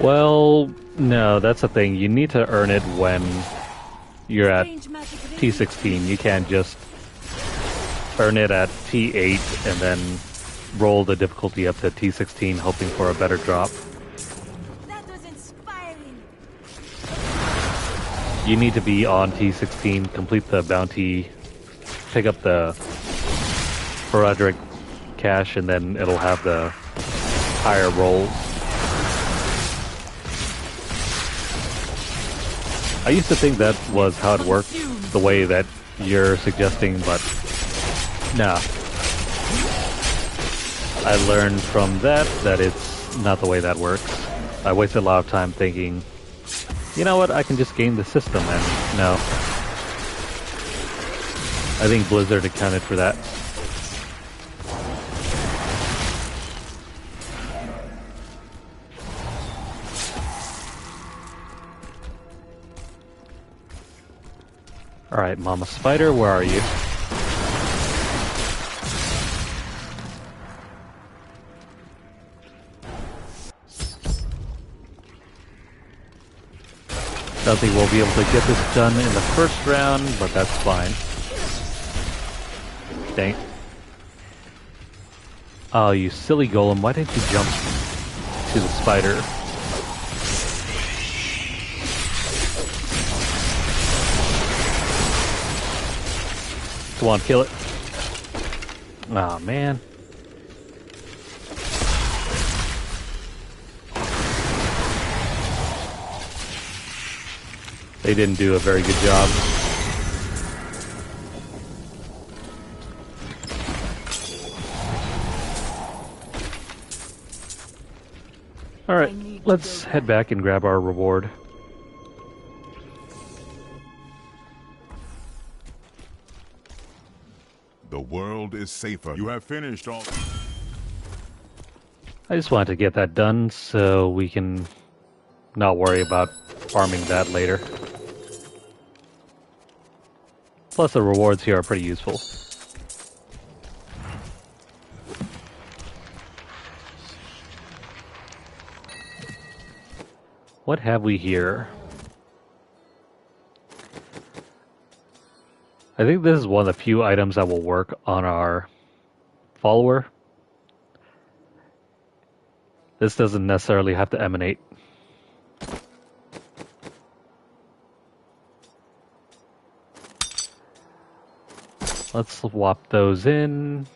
Well, no, that's the thing. You need to earn it when you're at T16. You can't just earn it at T8 and then roll the difficulty up to T16 hoping for a better drop. That was inspiring. You need to be on T16, complete the bounty, pick up the Roderick cache, and then it'll have the higher rolls. I used to think that was how it worked, the way that you're suggesting, but nah. I learned from that it's not the way that works. I wasted a lot of time thinking, you know what, I can just game the system, and no. I think Blizzard accounted for that. Alright, Mama Spider, where are you? Don't think we'll be able to get this done in the first round, but that's fine. Dang. Oh, you silly golem, why didn't you jump to the spider? Come on, kill it. Aw, man. They didn't do a very good job. Alright, let's head back and grab our reward. The world is safer. You have finished all... I just wanted to get that done so we can not worry about farming that later. Plus the rewards here are pretty useful. What have we here? I think this is one of the few items that will work on our follower. This doesn't necessarily have to emanate. Let's swap those in.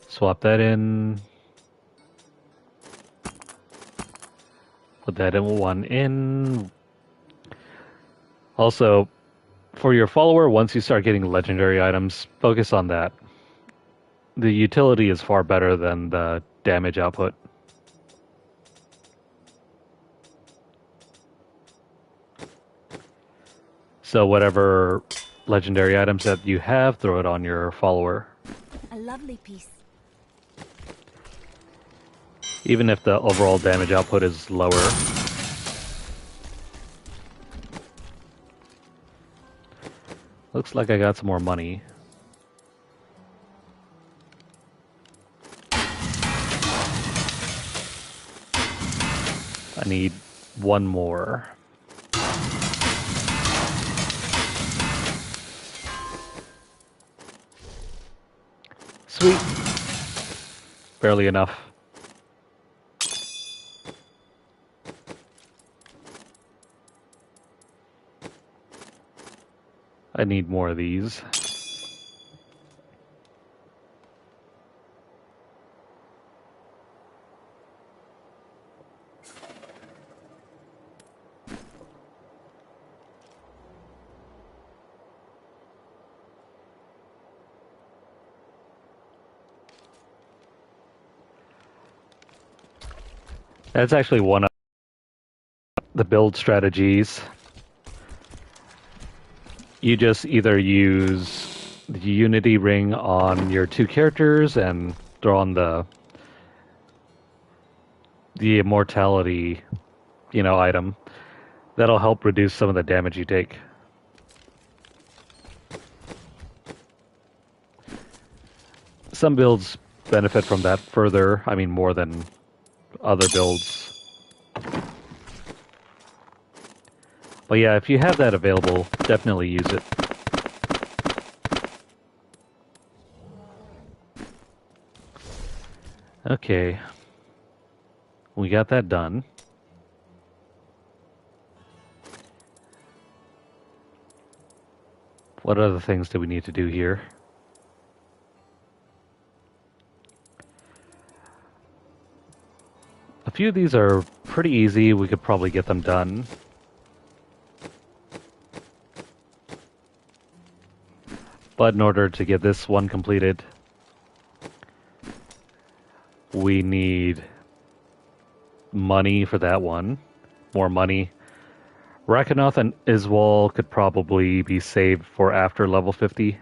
Swap that in. Put that in one in. Also, for your follower, once you start getting legendary items, focus on that. The utility is far better than the damage output. So whatever legendary items that you have, throw it on your follower. A lovely piece. Even if the overall damage output is lower. Looks like I got some more money. I need one more. Sweet. Barely enough. I need more of these. That's actually one of the build strategies. You just either use the Unity ring on your two characters and throw on the immortality, item. That'll help reduce some of the damage you take. Some builds benefit from that further, more than other builds. But yeah, if you have that available, definitely use it. Okay. We got that done. What other things do we need to do here? A few of these are pretty easy. We could probably get them done. But in order to get this one completed, we need money for that one. More money. Rakanoth and Iswal could probably be saved for after level 50.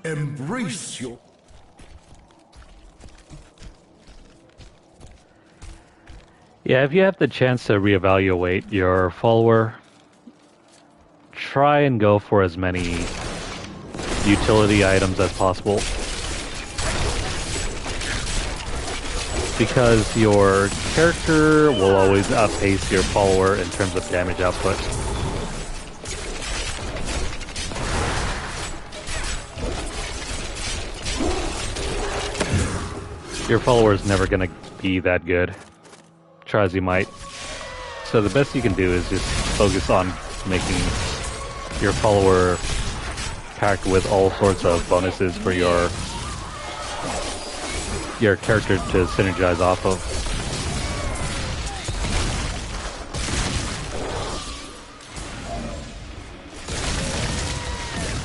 Embrace your... Yeah, if you have the chance to reevaluate your follower, try and go for as many utility items as possible. Because your character will always outpace your follower in terms of damage output. Your follower is never going to be that good. Try as you might. So the best you can do is just focus on making your follower packed with all sorts of bonuses for your character to synergize off of.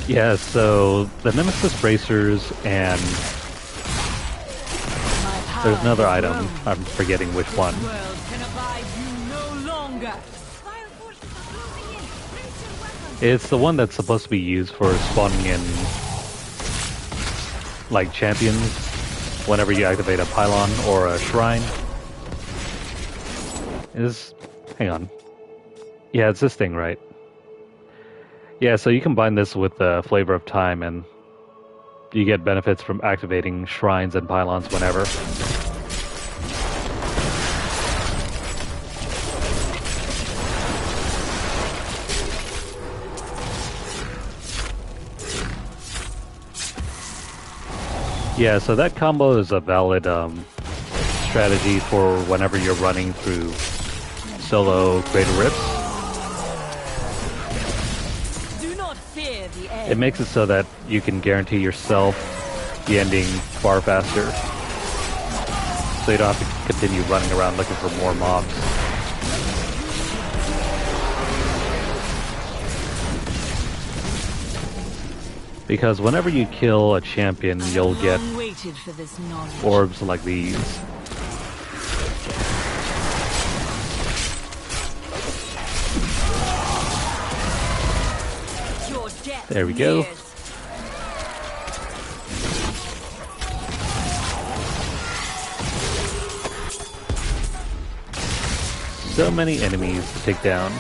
Yeah, so the Nemesis Bracers and there's another item, I'm forgetting which one. It's the one that's supposed to be used for spawning in, like, champions whenever you activate a pylon or a shrine. Hang on. Yeah, it's this thing, right? Yeah, so you combine this with the Flavor of Time and you get benefits from activating shrines and pylons whenever. Yeah, so that combo is a valid strategy for whenever you're running through solo Greater Rifts. Do not fear the end. It makes it so that you can guarantee yourself the ending far faster. So you don't have to continue running around looking for more mobs. Because whenever you kill a champion, you'll get waited for this knowledge. orbs like these. Your death There we go. nears. So many enemies to take down.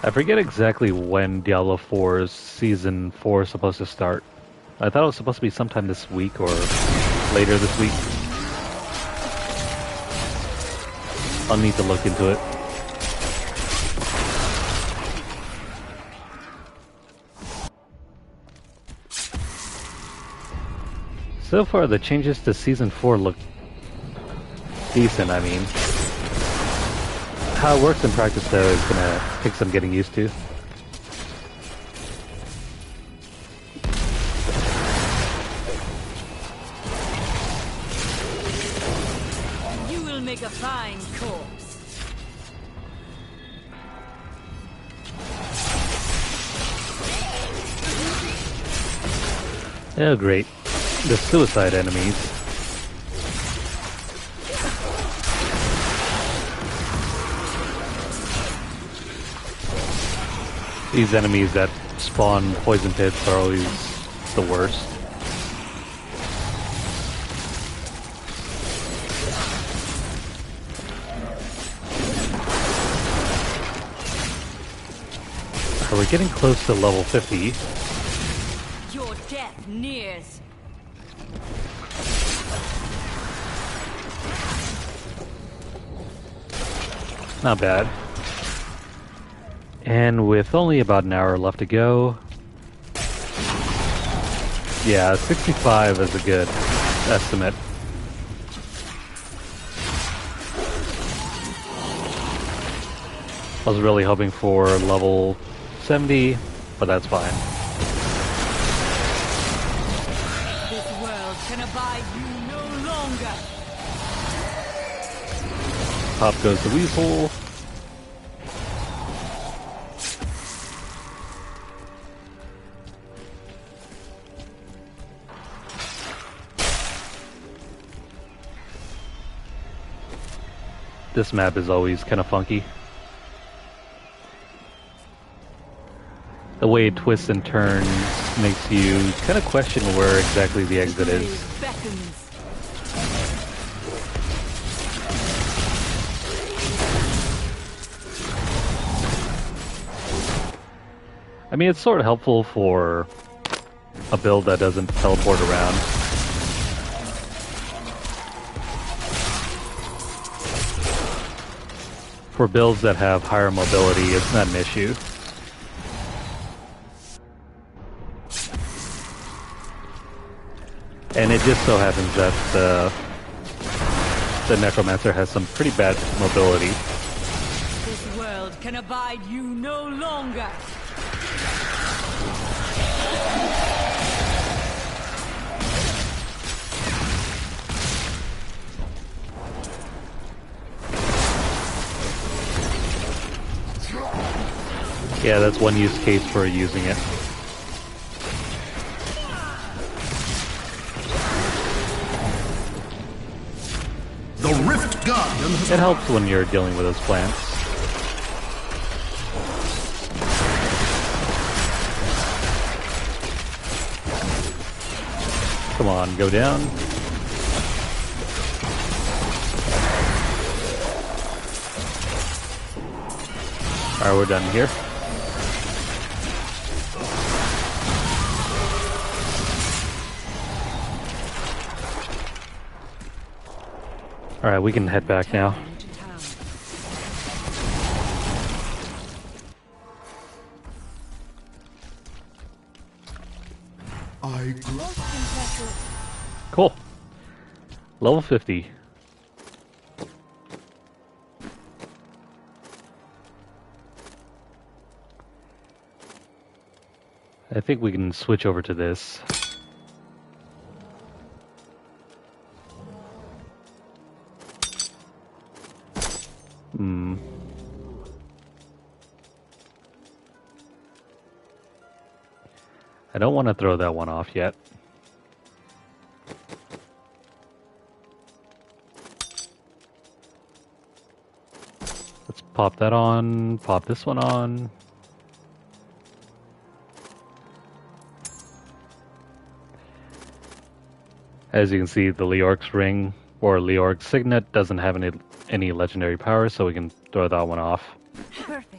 I forget exactly when Diablo 4's Season 4 is supposed to start. I thought it was supposed to be sometime this week or later this week. I'll need to look into it. So far, the changes to Season 4 look decent, I mean. How it works in practice, though, is gonna take some getting used to. You will make a fine corpse. Oh, great. The suicide enemies. These enemies that spawn poison pits are always the worst. We're getting close to level 50. Your death nears. Not bad. And with only about an hour left to go, yeah, 65 is a good estimate. I was really hoping for level 70, but that's fine. This world can abide you no longer. Pop goes the weasel. This map is always kind of funky. The way it twists and turns makes you kind of question where exactly the exit is. Beckons. I mean, it's sort of helpful for a build that doesn't teleport around. For builds that have higher mobility, it's not an issue. And it just so happens that the Necromancer has some pretty bad mobility. This world can abide you no longer. Yeah, that's one use case for using it. The Rift Guardian has It helps when you're dealing with those plants. Come on, go down. Alright, we're done here. Alright, we can head back now. I grant. Most impressive. Cool. Level 50. I think we can switch over to this. I don't want to throw that one off yet. Let's pop that on, pop this one on. As you can see, the Leorc's ring or Leorc's signet doesn't have any legendary powers, so we can throw that one off. Perfect.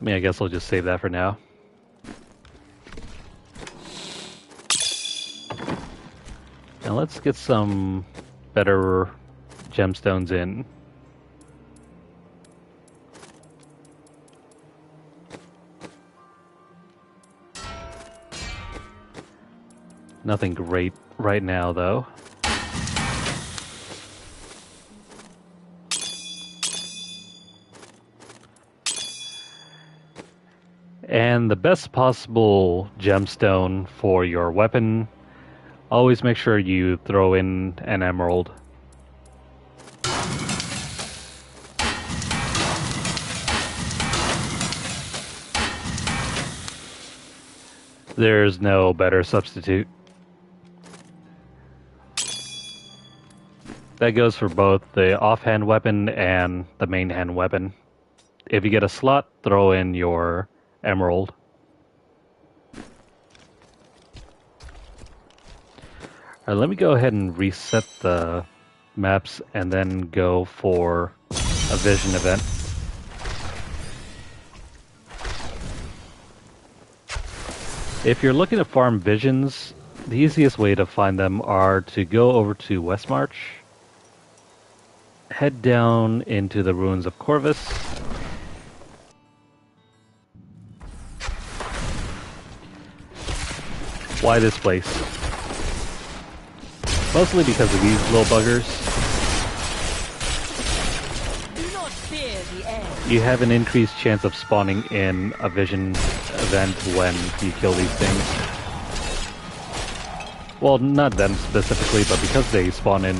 I mean, I guess I'll just save that for now. Now let's get some better gemstones in. Nothing great right now, though. And the best possible gemstone for your weapon, always make sure you throw in an emerald. There's no better substitute. That goes for both the offhand weapon and the main hand weapon. If you get a slot, throw in your emerald. Alright, let me go ahead and reset the maps and then go for a vision event. If you're looking to farm visions, the easiest way to find them are to go over to Westmarch, head down into the ruins of Corvus, why this place? Mostly because of these little buggers. Do not fear the air. You have an increased chance of spawning in a vision event when you kill these things. Well, not them specifically, but because they spawn in,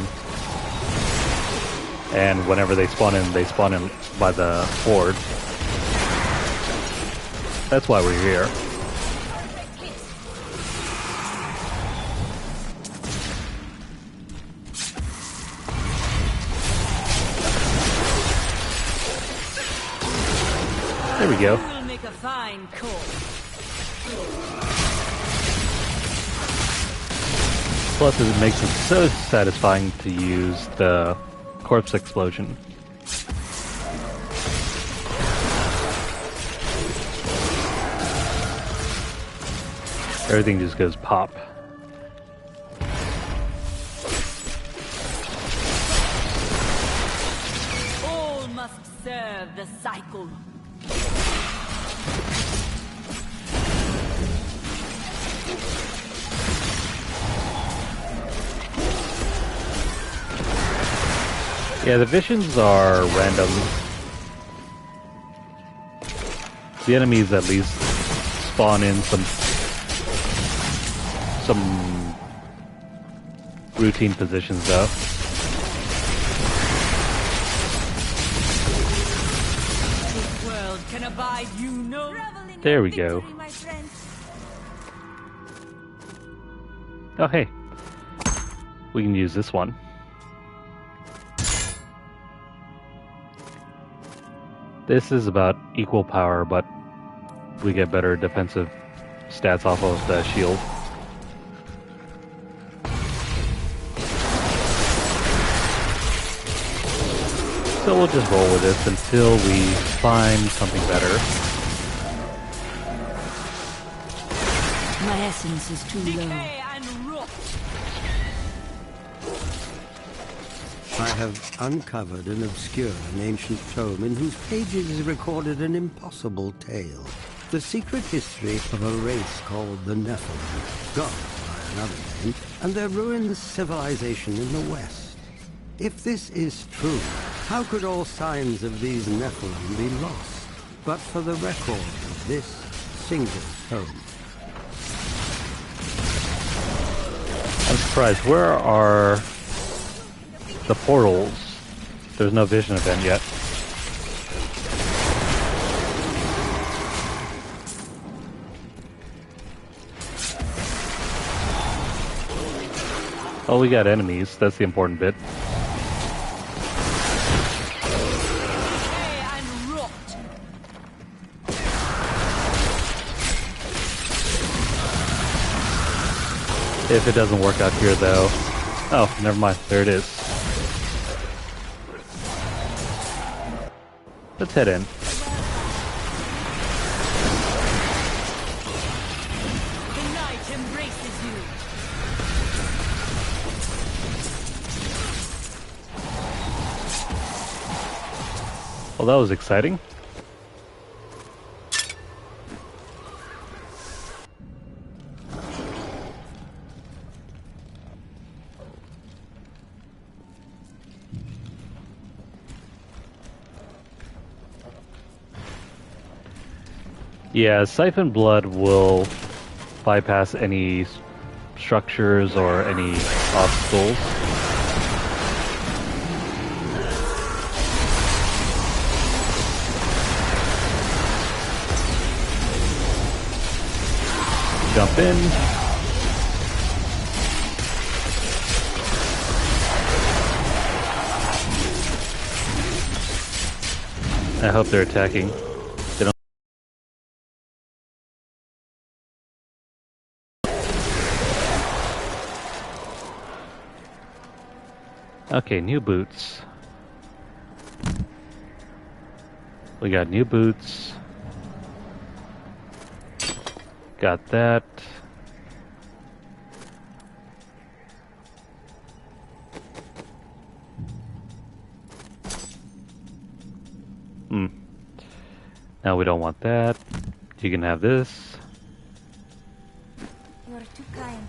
and whenever they spawn in by the horde. That's why we're here. There we go. You will make a fine corpse. Plus, it makes it so satisfying to use the corpse explosion. Everything just goes pop. All must serve the cycle. Yeah, the visions are random. The enemies at least spawn in some routine positions though. This world can abide you no. Revel in There your we go. victory, my friend. Oh hey, we can use this one. This is about equal power, but we get better defensive stats off of the shield. So we'll just roll with this until we find something better. My essence is too low. Decay and rot. I have uncovered and obscured an ancient tome in whose pages is recorded an impossible tale. The secret history of a race called the Nephilim, gods by another name, and their ruined civilization in the West. If this is true, how could all signs of these Nephilim be lost, but for the record of this single tome? I'm surprised. Where are the portals? There's no vision event yet. Oh, we got enemies. That's the important bit. Hey, I'm rot. If it doesn't work out here, though... Oh, never mind. There it is. Let's head in. The night embraces you. Well, that was exciting. Yeah, Siphon Blood will bypass any structures or any obstacles. Jump in. I hope they're attacking. They don't. Okay, new boots. We got new boots. Got that. Now we don't want that. You can have this. You're too kind.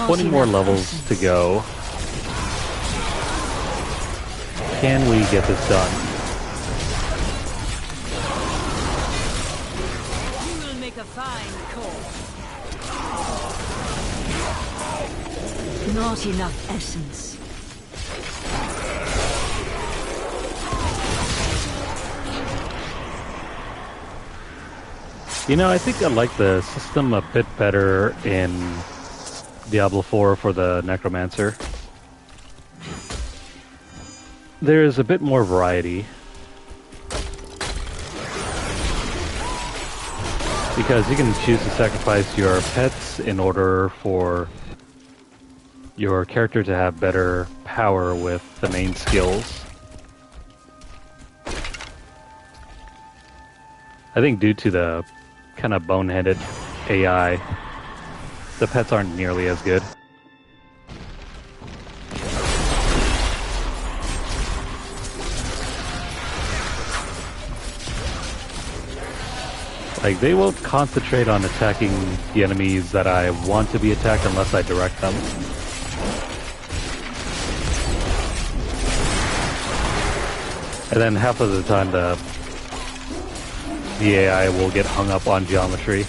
20 more levels to go. Can we get this done? You will make a fine corpse. Not enough essence. You know, I think I like the system a bit better in Diablo 4 for the Necromancer. There's a bit more variety. Because you can choose to sacrifice your pets in order for your character to have better power with the main skills. I think due to the kind of boneheaded AI, the pets aren't nearly as good. Like, they won't concentrate on attacking the enemies that I want to be attacked unless I direct them. And then half of the time the AI will get hung up on geometry.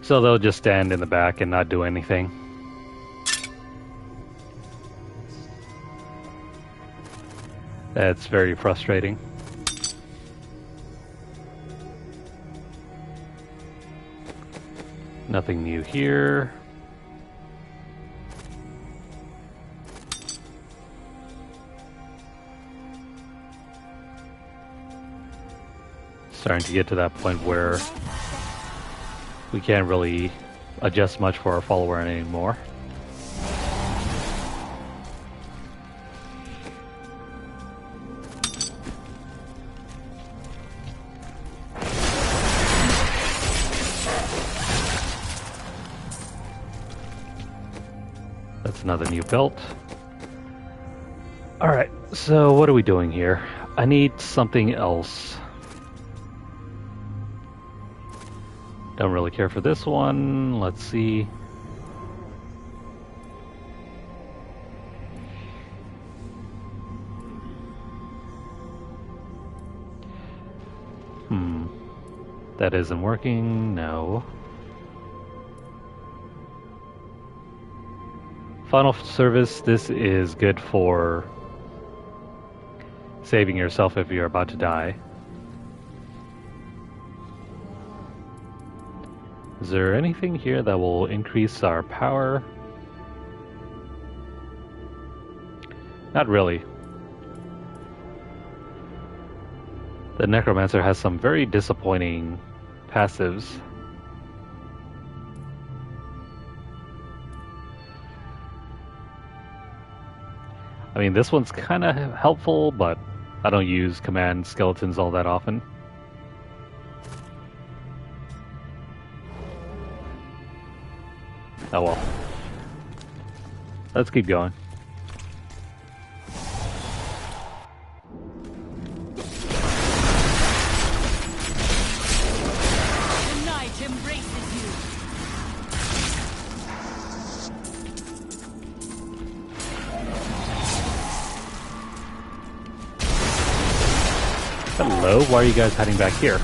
So they'll just stand in the back and not do anything. That's very frustrating. Nothing new here. Starting to get to that point where we can't really adjust much for our follower anymore. That's another new belt. Alright, so what are we doing here? I need something else. Don't really care for this one. Let's see. That isn't working. No. Final service, this is good for saving yourself if you're about to die. Is there anything here that will increase our power? Not really. The Necromancer has some very disappointing passives. I mean, this one's kind of helpful, but I don't use command skeletons all that often. Oh well. Let's keep going. The night embraces you. Hello, why are you guys hiding back here?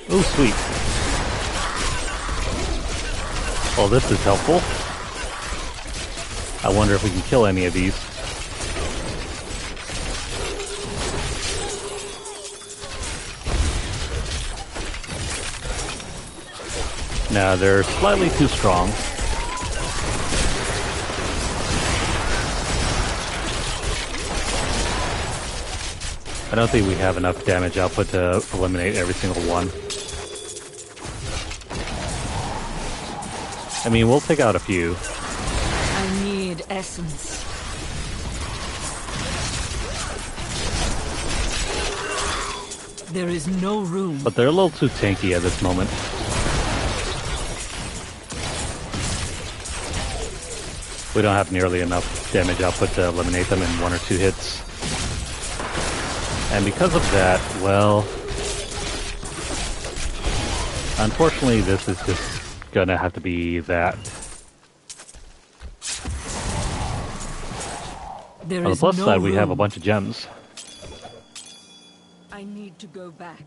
Oh, sweet. Well, this is helpful. I wonder if we can kill any of these. Now, they're slightly too strong. I don't think we have enough damage output to eliminate every single one. I mean, we'll take out a few. I need essence. There is no room. But they're a little too tanky at this moment. We don't have nearly enough damage output to eliminate them in 1 or 2 hits. And because of that, well... unfortunately, this is just gonna have to be that. There On the is plus no side, we have a room. bunch of gems. I need to go back.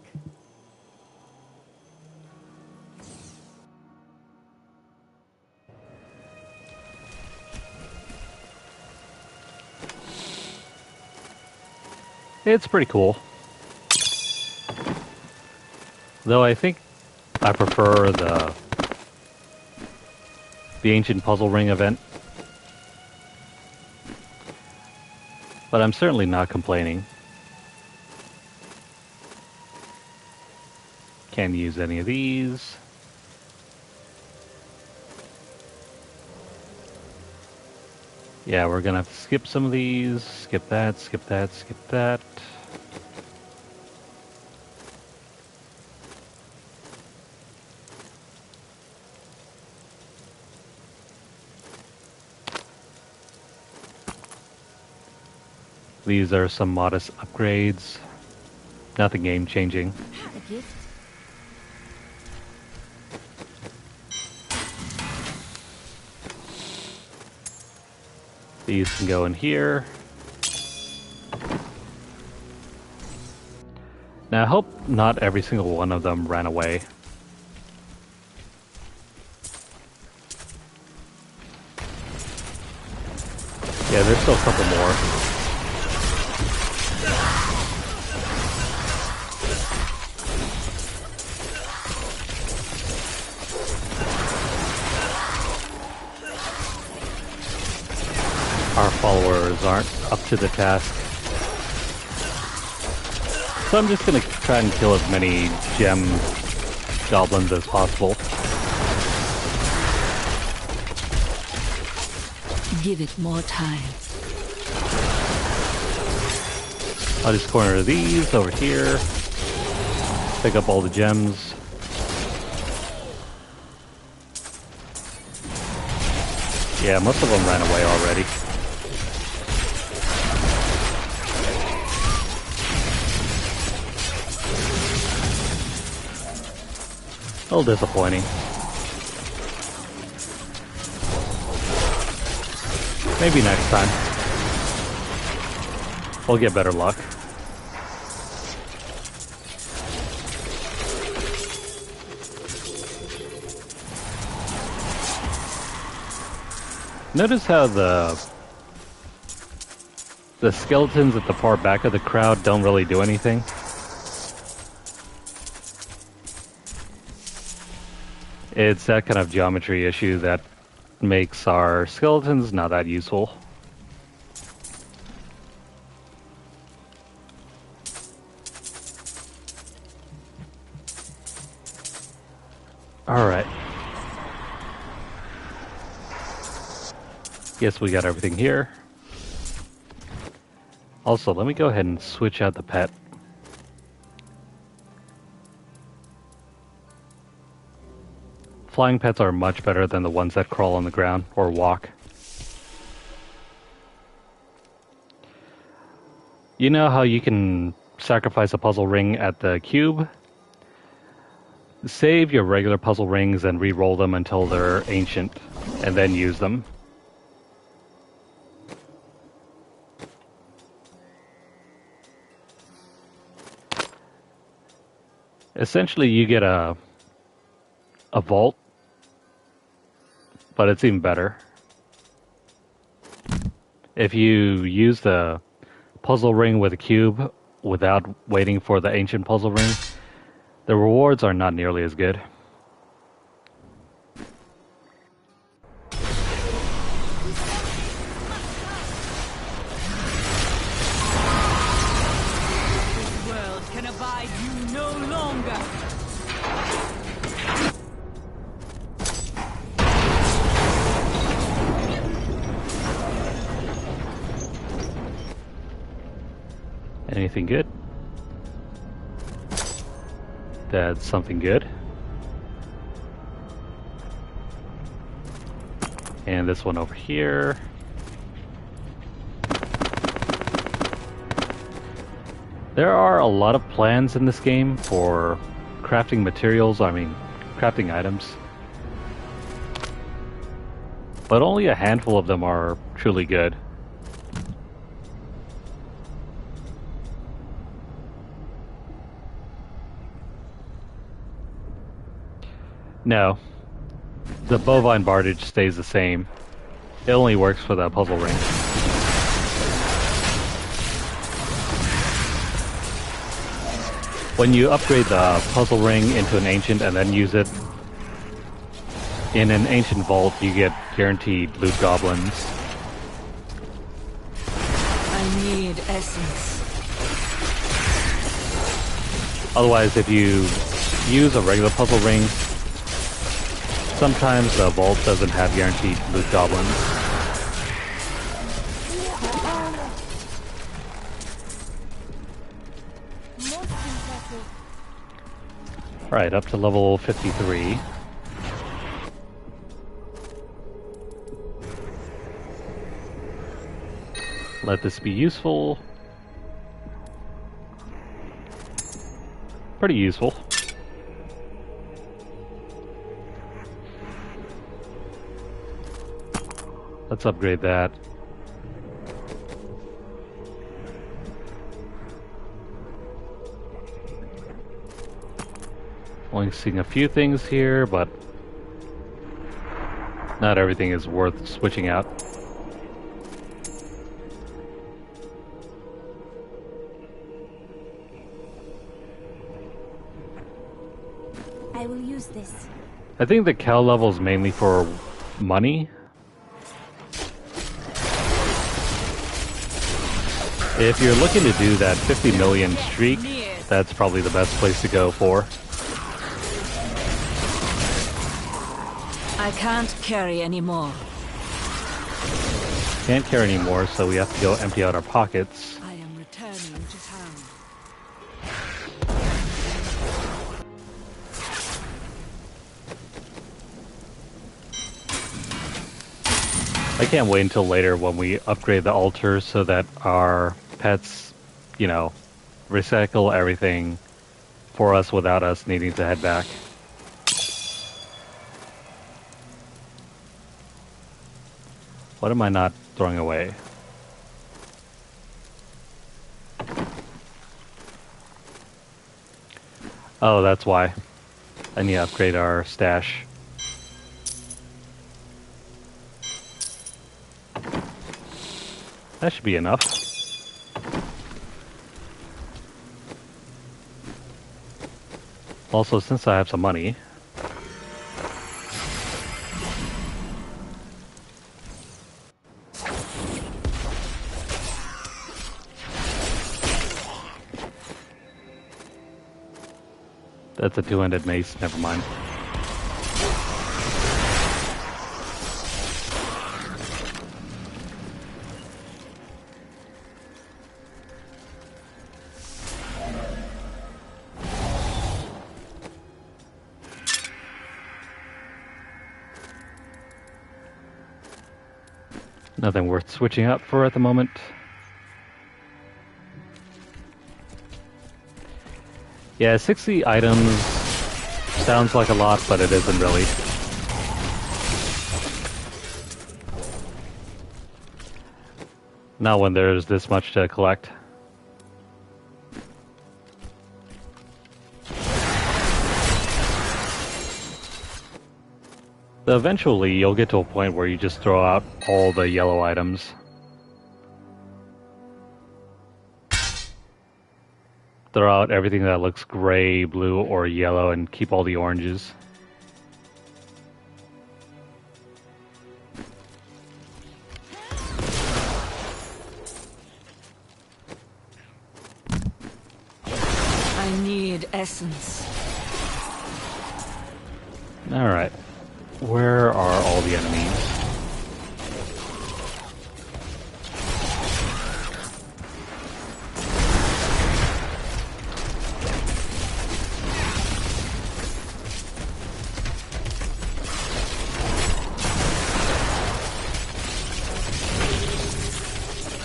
It's pretty cool. Though I think I prefer the Ancient Puzzle Ring event. But I'm certainly not complaining. Can't use any of these. Yeah, we're gonna have to skip some of these. Skip that, skip that, skip that. These are some modest upgrades. Nothing game changing. Have a gift. These can go in here. Now I hope not every single one of them ran away. Yeah, there's still a couple more. Our followers aren't up to the task. So I'm just gonna try and kill as many gem goblins as possible. Give it more time. I'll just corner these over here. Pick up all the gems. Yeah, most of them ran away already. A little disappointing. Maybe next time. We'll get better luck. Notice how the skeletons at the far back of the crowd don't really do anything. It's that kind of geometry issue that makes our skeletons not that useful. Alright. Guess we got everything here. Also, let me go ahead and switch out the pet. Flying pets are much better than the ones that crawl on the ground or walk. You know how you can sacrifice a puzzle ring at the cube? Save your regular puzzle rings and re-roll them until they're ancient, and then use them. Essentially, you get a vault, but it's even better. If you use the puzzle ring with a cube without waiting for the ancient puzzle ring, the rewards are not nearly as good. This world can abide you no longer. Anything good? That's something good. And this one over here. There are a lot of plans in this game for crafting materials, crafting items. But only a handful of them are truly good. No. The bovine bardage stays the same. It only works for the puzzle ring. When you upgrade the puzzle ring into an ancient and then use it in an ancient vault, you get guaranteed loot goblins. I need essence. Otherwise, if you use a regular puzzle ring, sometimes the vault doesn't have guaranteed loot goblins. Alright, up to level 53. Let this be useful. Pretty useful. Let's upgrade that. Only seeing a few things here, but not everything is worth switching out. I will use this. I think the cow level is mainly for money. If you're looking to do that 50 million streak, that's probably the best place to go for. I can't carry anymore. Can't carry anymore, so we have to go empty out our pockets. I am returning to town. I can't wait until later when we upgrade the altar so that our pets, you know, recycle everything for us without us needing to head back. What am I not throwing away? Oh, that's why. I need to upgrade our stash. That should be enough. Also, since I have some money, that's a two-handed mace, never mind. Nothing worth switching up for at the moment. Yeah, 60 items sounds like a lot, but it isn't really. Not when there's this much to collect. So eventually, you'll get to a point where you just throw out all the yellow items. Throw out everything that looks gray, blue, or yellow and keep all the oranges. I need essence. Alright. Where are all the enemies?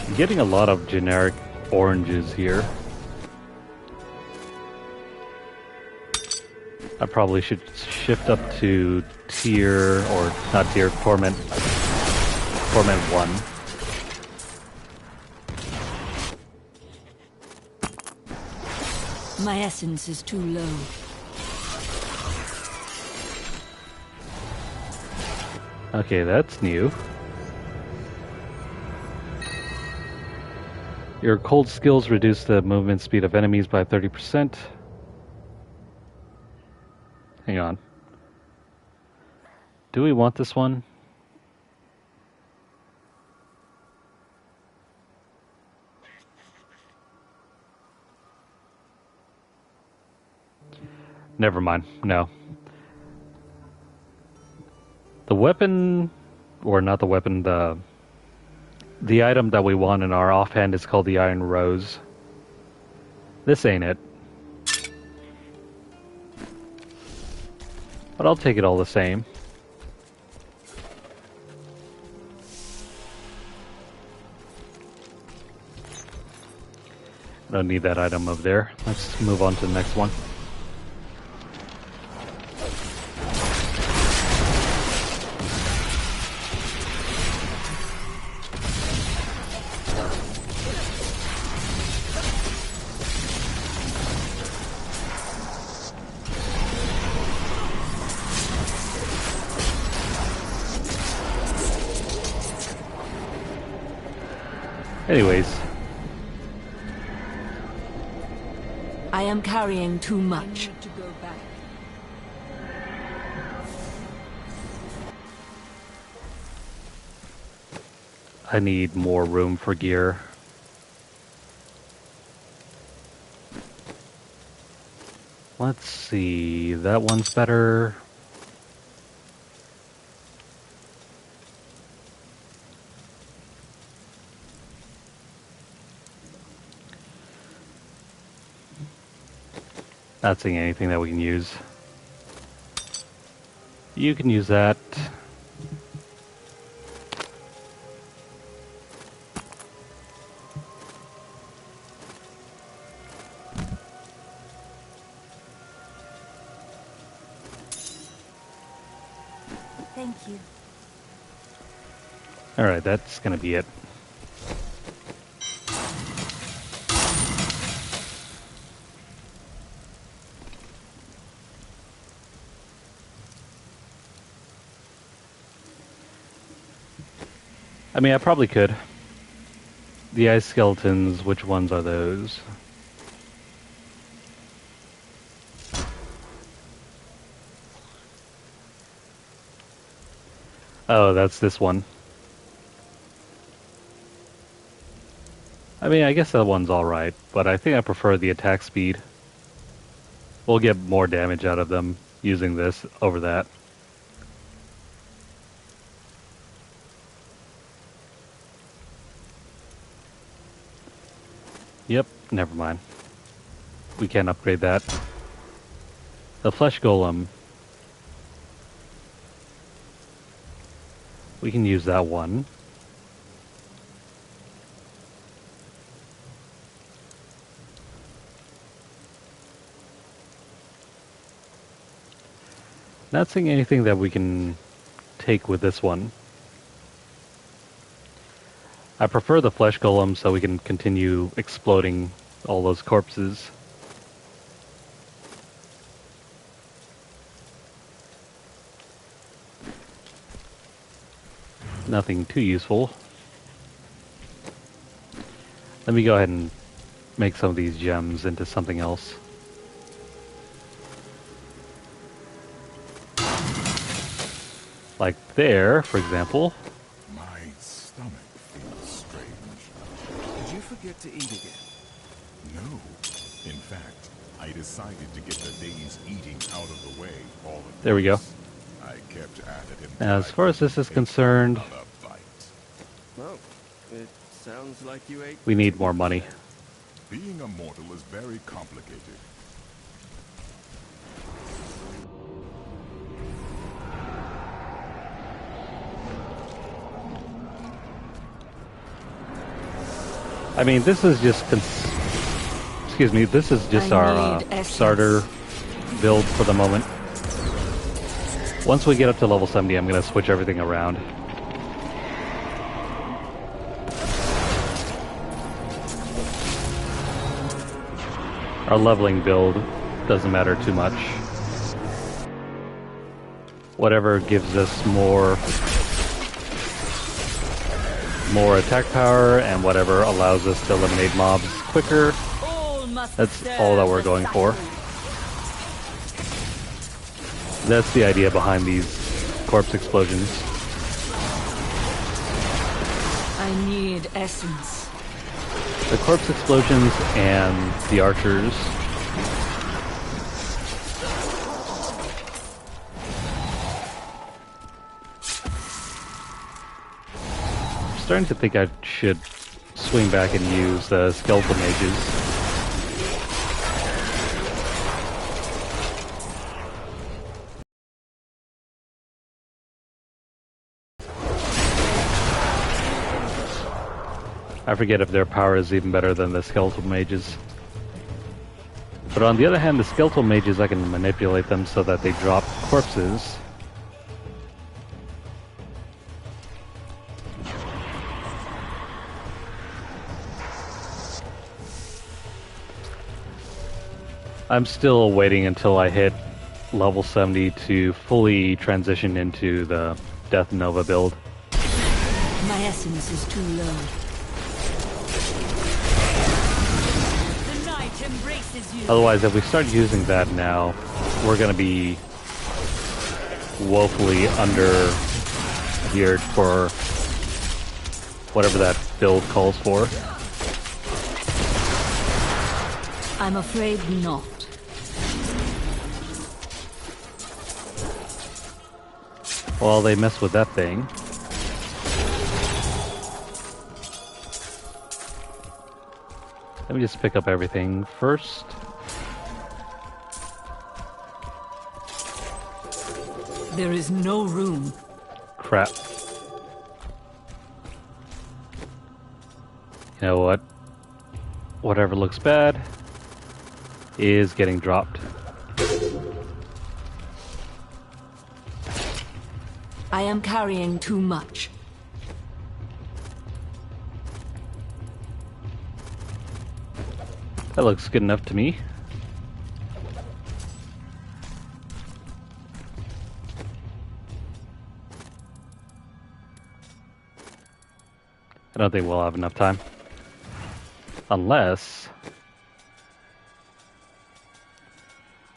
I'm getting a lot of generic oranges here. I probably should shift up to tier, or not tier, Torment 1. My essence is too low. Okay, that's new. Your cold skills reduce the movement speed of enemies by 30%. Hang on. Do we want this one? Never mind. No. The weapon, or not the weapon, the item that we want in our offhand is called the Iron Rose. This ain't it. But I'll take it all the same. Don't need that item over there. Let's move on to the next one. Anyways. I am carrying too much. To go back. I need more room for gear. Let's see, that one's better. Not seeing anything that we can use. You can use that. Thank you. Alright, that's gonna be it. I mean, I probably could. The ice skeletons, which ones are those? Oh, that's this one. I mean, I guess that one's alright, but I think I prefer the attack speed. We'll get more damage out of them using this over that. Yep, never mind. We can't upgrade that. The flesh golem. We can use that one. Not seeing anything that we can take with this one. I prefer the flesh golem so we can continue exploding all those corpses. Nothing too useful. Let me go ahead and make some of these gems into something else. Like there, for example. My stomach feels strange. Did you forget to eat again? No. In fact, I decided to get the day's eating out of the way all at There we go. once. I kept at it until As far as this is I concerned, another bite. Well, it sounds like you ate. we need more money. Being a mortal is very complicated. I mean, this is just excuse me, this is just our starter build for the moment. Once we get up to level 70, I'm going to switch everything around. Our leveling build doesn't matter too much. Whatever gives us more attack power and whatever allows us to eliminate mobs quicker. That's all that we're going for. That's the idea behind these corpse explosions. I need essence. The corpse explosions and the archers. I'm starting to think I should swing back and use skeletal mages. I forget if their power is even better than the skeletal mages. But on the other hand, the skeletal mages, I can manipulate them so that they drop corpses. I'm still waiting until I hit level 70 to fully transition into the Death Nova build. My essence is too low. The night embraces you. Otherwise, if we start using that now, we're going to be woefully under-geared for whatever that build calls for. I'm afraid not. Well, they mess with that thing. Let me just pick up everything first. There is no room. Crap. You know what? Whatever looks bad is getting dropped. I am carrying too much. That looks good enough to me. I don't think we'll have enough time. Unless...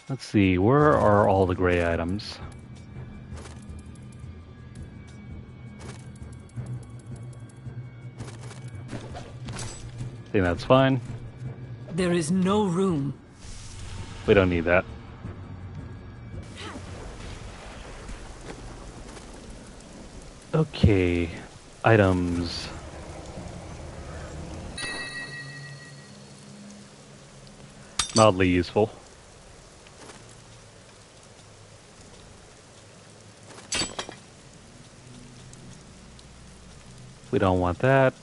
Let's see, where are all the gray items? I think that's fine. There is no room. We don't need that. Okay, items. Mildly useful. We don't want that.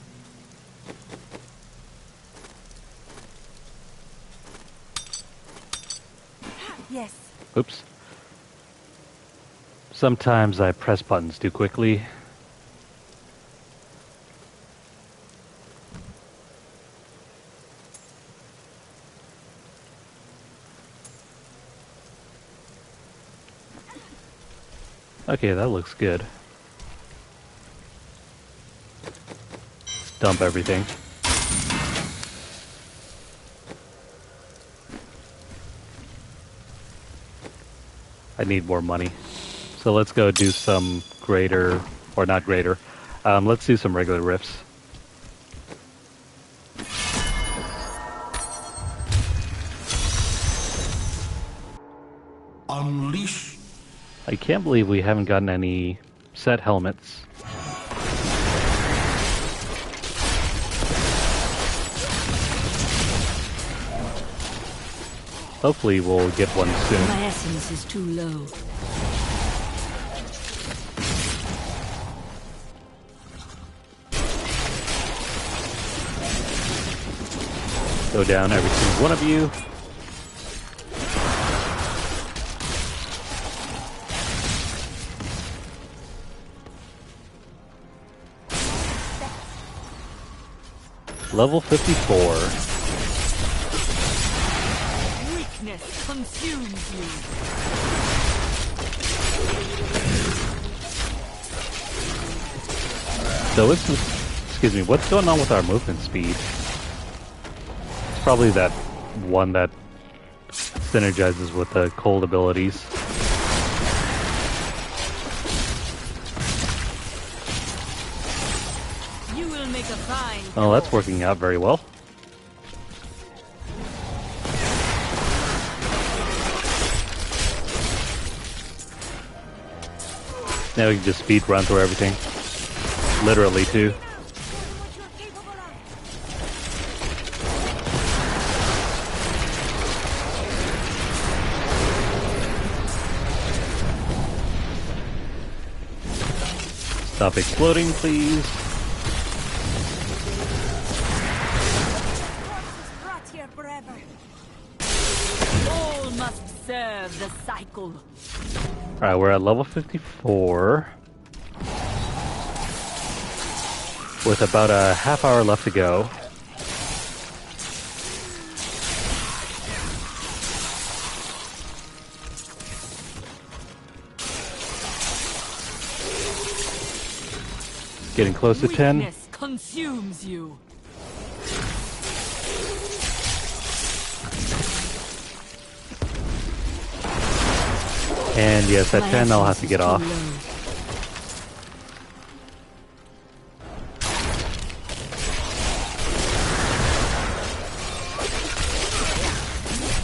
Yes. Oops. Sometimes I press buttons too quickly. Okay, that looks good. Let's dump everything. I need more money. So let's go do some greater, or not greater. Let's do some regular rifts. Unleash. I can't believe we haven't gotten any set helmets. Hopefully we'll get one soon. My essence is too low. Go down every single one of you. Level 54. Weakness consumes you. So excuse me, what's going on with our movement speed? It's probably that one that synergizes with the cold abilities. You will make a fine. Oh, that's working out very well. Now we can just speed run through everything. Literally, too. Stop exploding, please. Brought here forever. All must serve the cycle. Alright, we're at level 54. With about a half hour left to go. Getting close to 10. Weakness consumes you. And yes, at 10 I'll have to get off.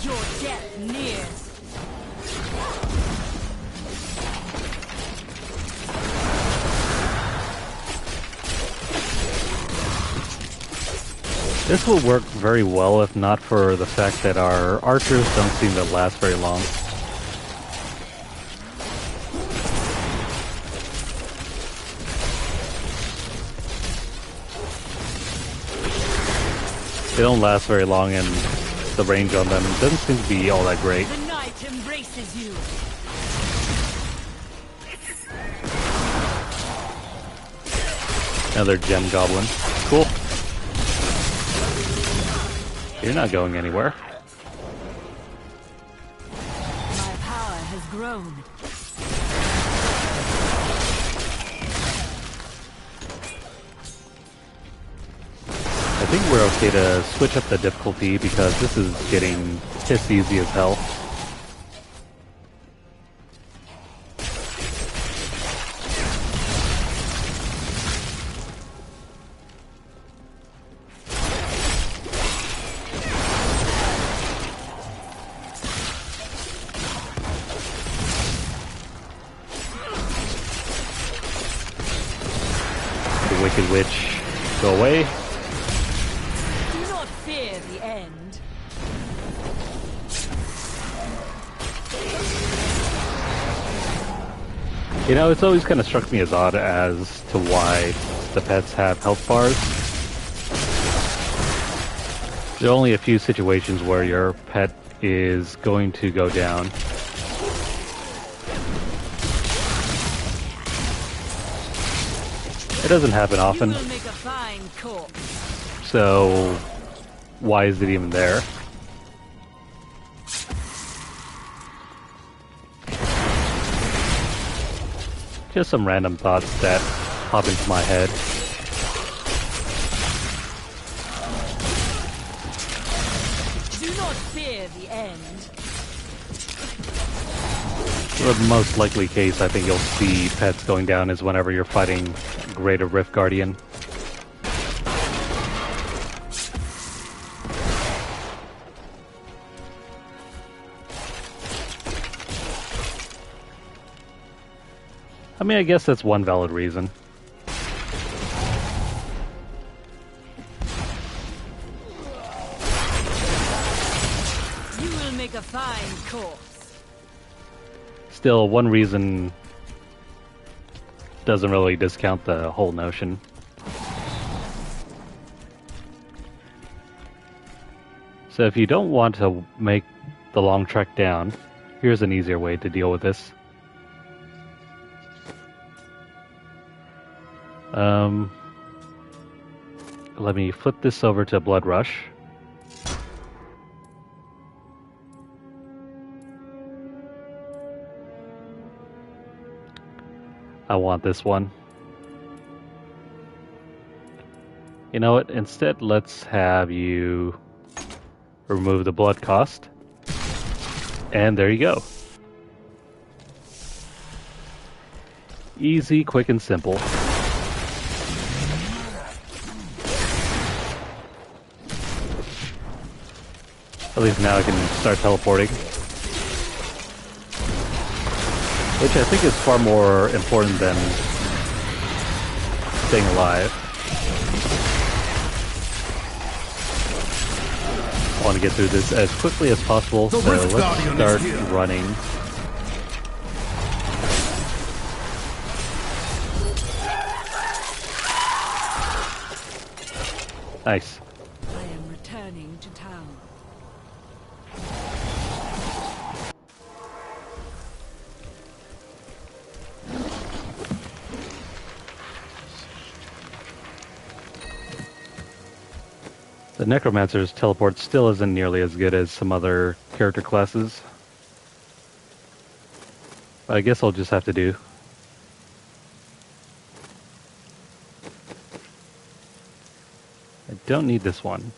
Your death nears. This will work very well if not for the fact that our archers don't seem to last very long. They don't last very long, and the range on them doesn't seem to be all that great. The night embraces you. Another gem goblin. Cool. You're not going anywhere. My power has grown. I think we're okay to switch up the difficulty because this is getting piss easy as hell. The Wicked Witch, go away. Do not fear the end. You know, it's always kind of struck me as odd as to why the pets have health bars. There are only a few situations where your pet is going to go down. It doesn't happen often, You will make a fine corpse. so why is it even there? Just some random thoughts that pop into my head. Do not fear the end. The most likely case I think you'll see pets going down is whenever you're fighting Greater Rift Guardian. I mean, I guess that's one valid reason. You will make a fine corpse. Still, one reason doesn't really discount the whole notion. So if you don't want to make the long trek down, here's an easier way to deal with this. Let me flip this over to Blood Rush. I want this one. You know what? Instead, let's have you remove the blood cost. And there you go. Easy, quick, and simple. At least now I can start teleporting. Which I think is far more important than staying alive. I want to get through this as quickly as possible, so let's start running. Nice. I am returning to town. The Necromancer's teleport still isn't nearly as good as some other character classes. But I guess I'll just have to do. I don't need this one.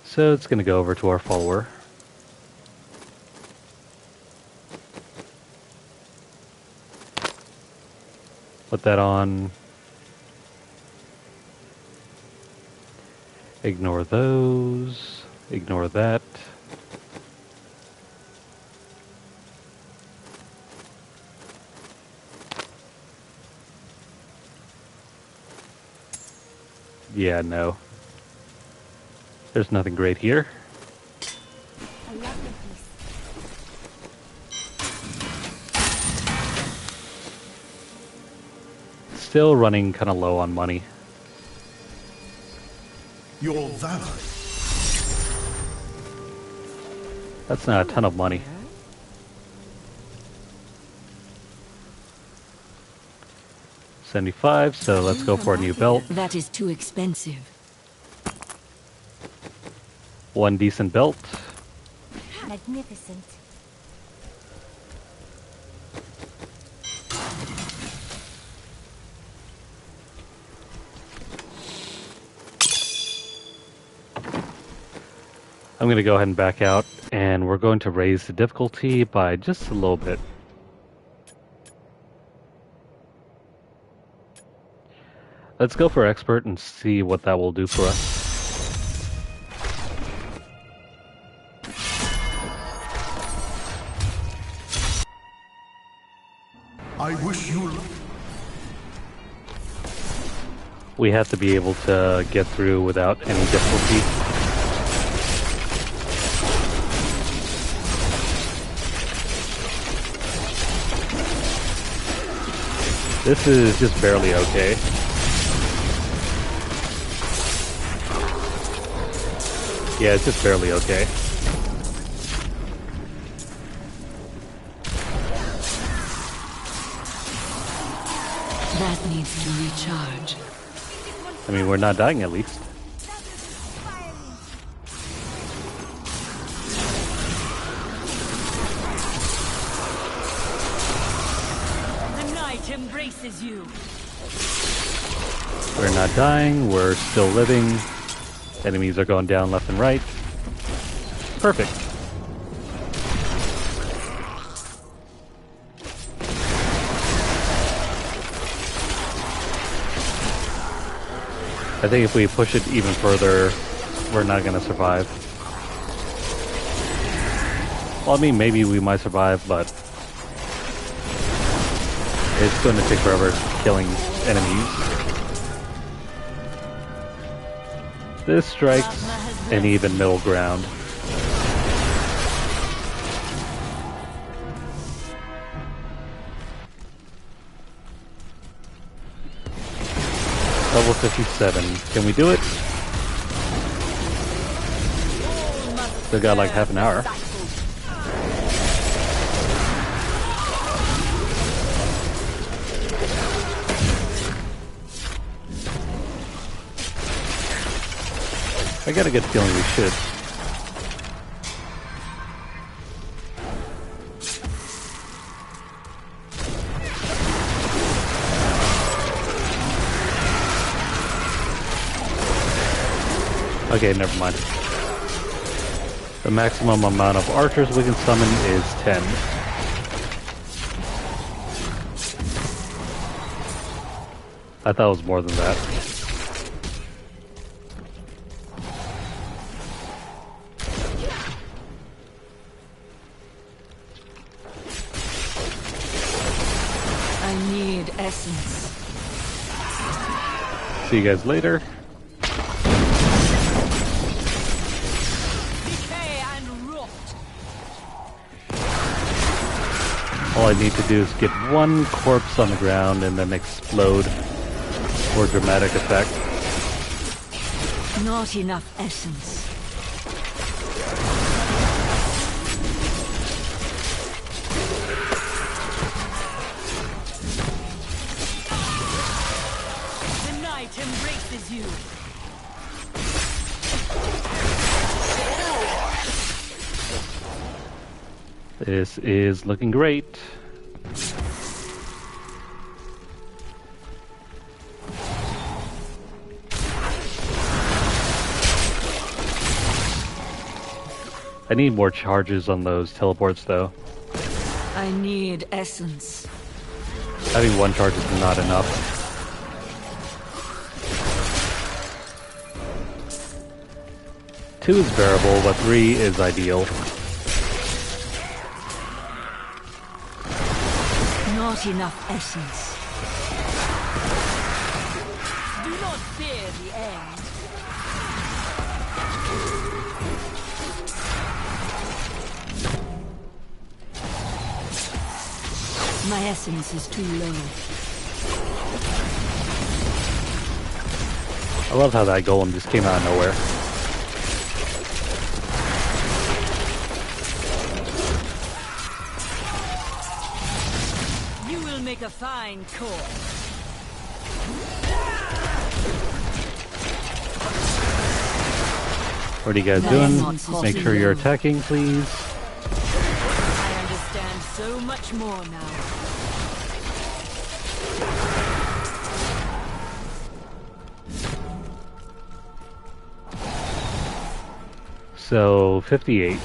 So it's going to go over to our follower. Put that on. Ignore those. Ignore that. Yeah, no. There's nothing great here. I love the piece. still running kind of low on money. Your valor. That's not a ton of money. $75, so let's go for a new belt. That is too expensive. One decent belt. Magnificent. I'm going to go ahead and back out, and we're going to raise the difficulty by just a little bit. Let's go for expert and see what that will do for us. I wish you We have to be able to get through without any difficulty. This is just barely okay. Yeah, it's just barely okay. That needs to recharge. I mean, we're not dying at least. The night embraces you. We're not dying, we're still living. Enemies are going down left and right. Perfect. I think if we push it even further, we're not going to survive. Well, I mean, maybe we might survive, but it's going to take forever killing enemies. This strikes an even middle ground. Level 57. Can we do it? Still got like half an hour. I got a good feeling we should. Okay, never mind. The maximum amount of archers we can summon is 10. I thought it was more than that. I need essence. See you guys later. All I need to do is get one corpse on the ground and then explode for dramatic effect. Not enough essence. The night embraces you. This is looking great. I need more charges on those teleports though. I need essence. Having one charge is not enough. Two is bearable, but 3 is ideal. Not enough essence. Do not fear the end. My essence is too low. I love how that golem just came out of nowhere. You will make a fine core. What are you guys doing? Make sure you're attacking, please. I understand so much more now. So, 58.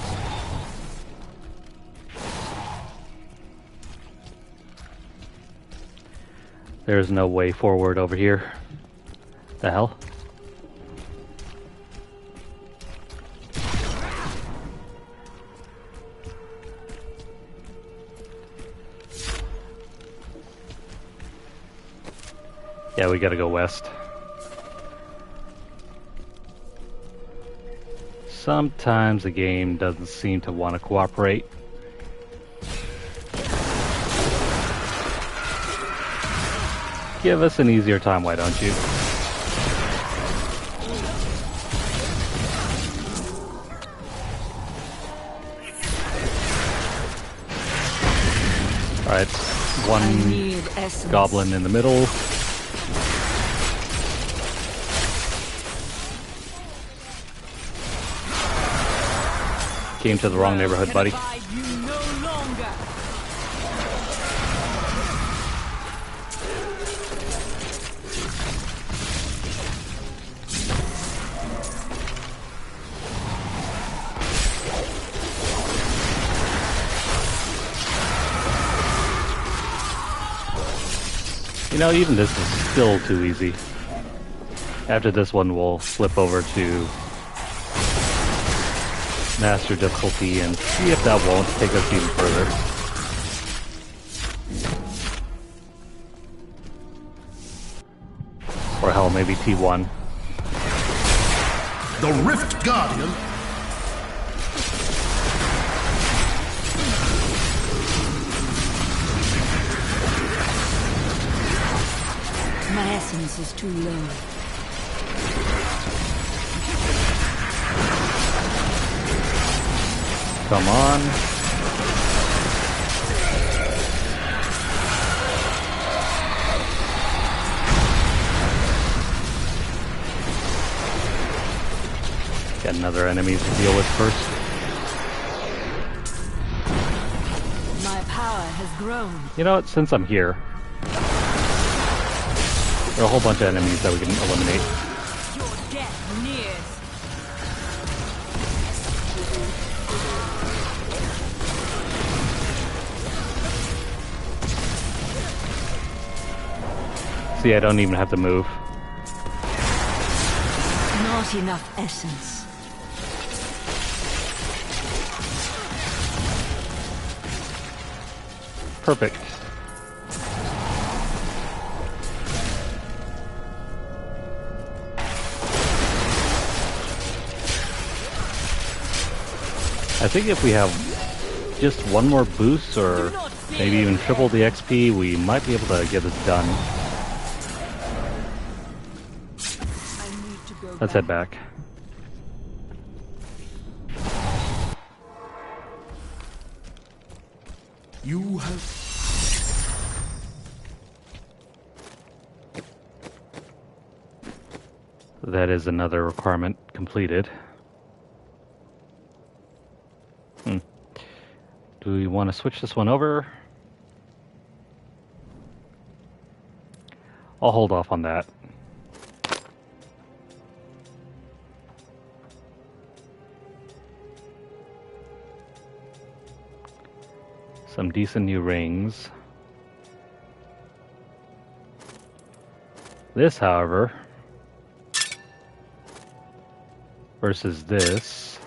There's no way forward over here. The hell? Yeah, we gotta go west. Sometimes the game doesn't seem to want to cooperate. Give us an easier time, why don't you? Alright, one goblin in the middle. Came to the wrong neighborhood, buddy. You know, even this is still too easy. After this one, we'll flip over to Master difficulty and see if that won't take us even further. Or hell, maybe T1. The Rift Guardian. My essence is too low. Come on. Got another enemy to deal with first. My power has grown. You know what, since I'm here, there are a whole bunch of enemies that we can eliminate. Your death nears. See, I don't even have to move. Not enough essence. Perfect. I think if we have just one more boost, or maybe even triple the XP, we might be able to get this done. Let's head back. You have... That is another requirement completed. Do we want to switch this one over? I'll hold off on that. Some decent new rings. This, however, versus this,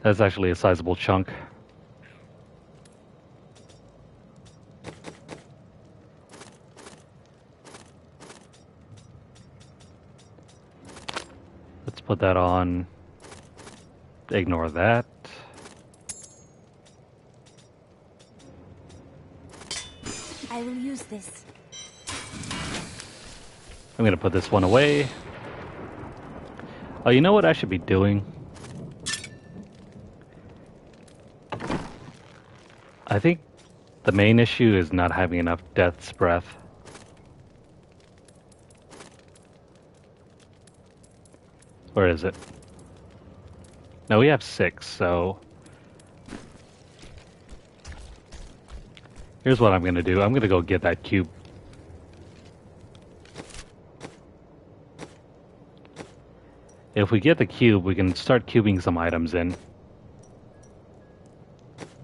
that's actually a sizable chunk. Let's put that on. Ignore that. I will use this. I'm gonna put this one away. Oh, you know what I should be doing? I think the main issue is not having enough Death's Breath. Where is it? No, we have 6, so... Here's what I'm gonna do. I'm gonna go get that cube. If we get the cube, we can start cubing some items in.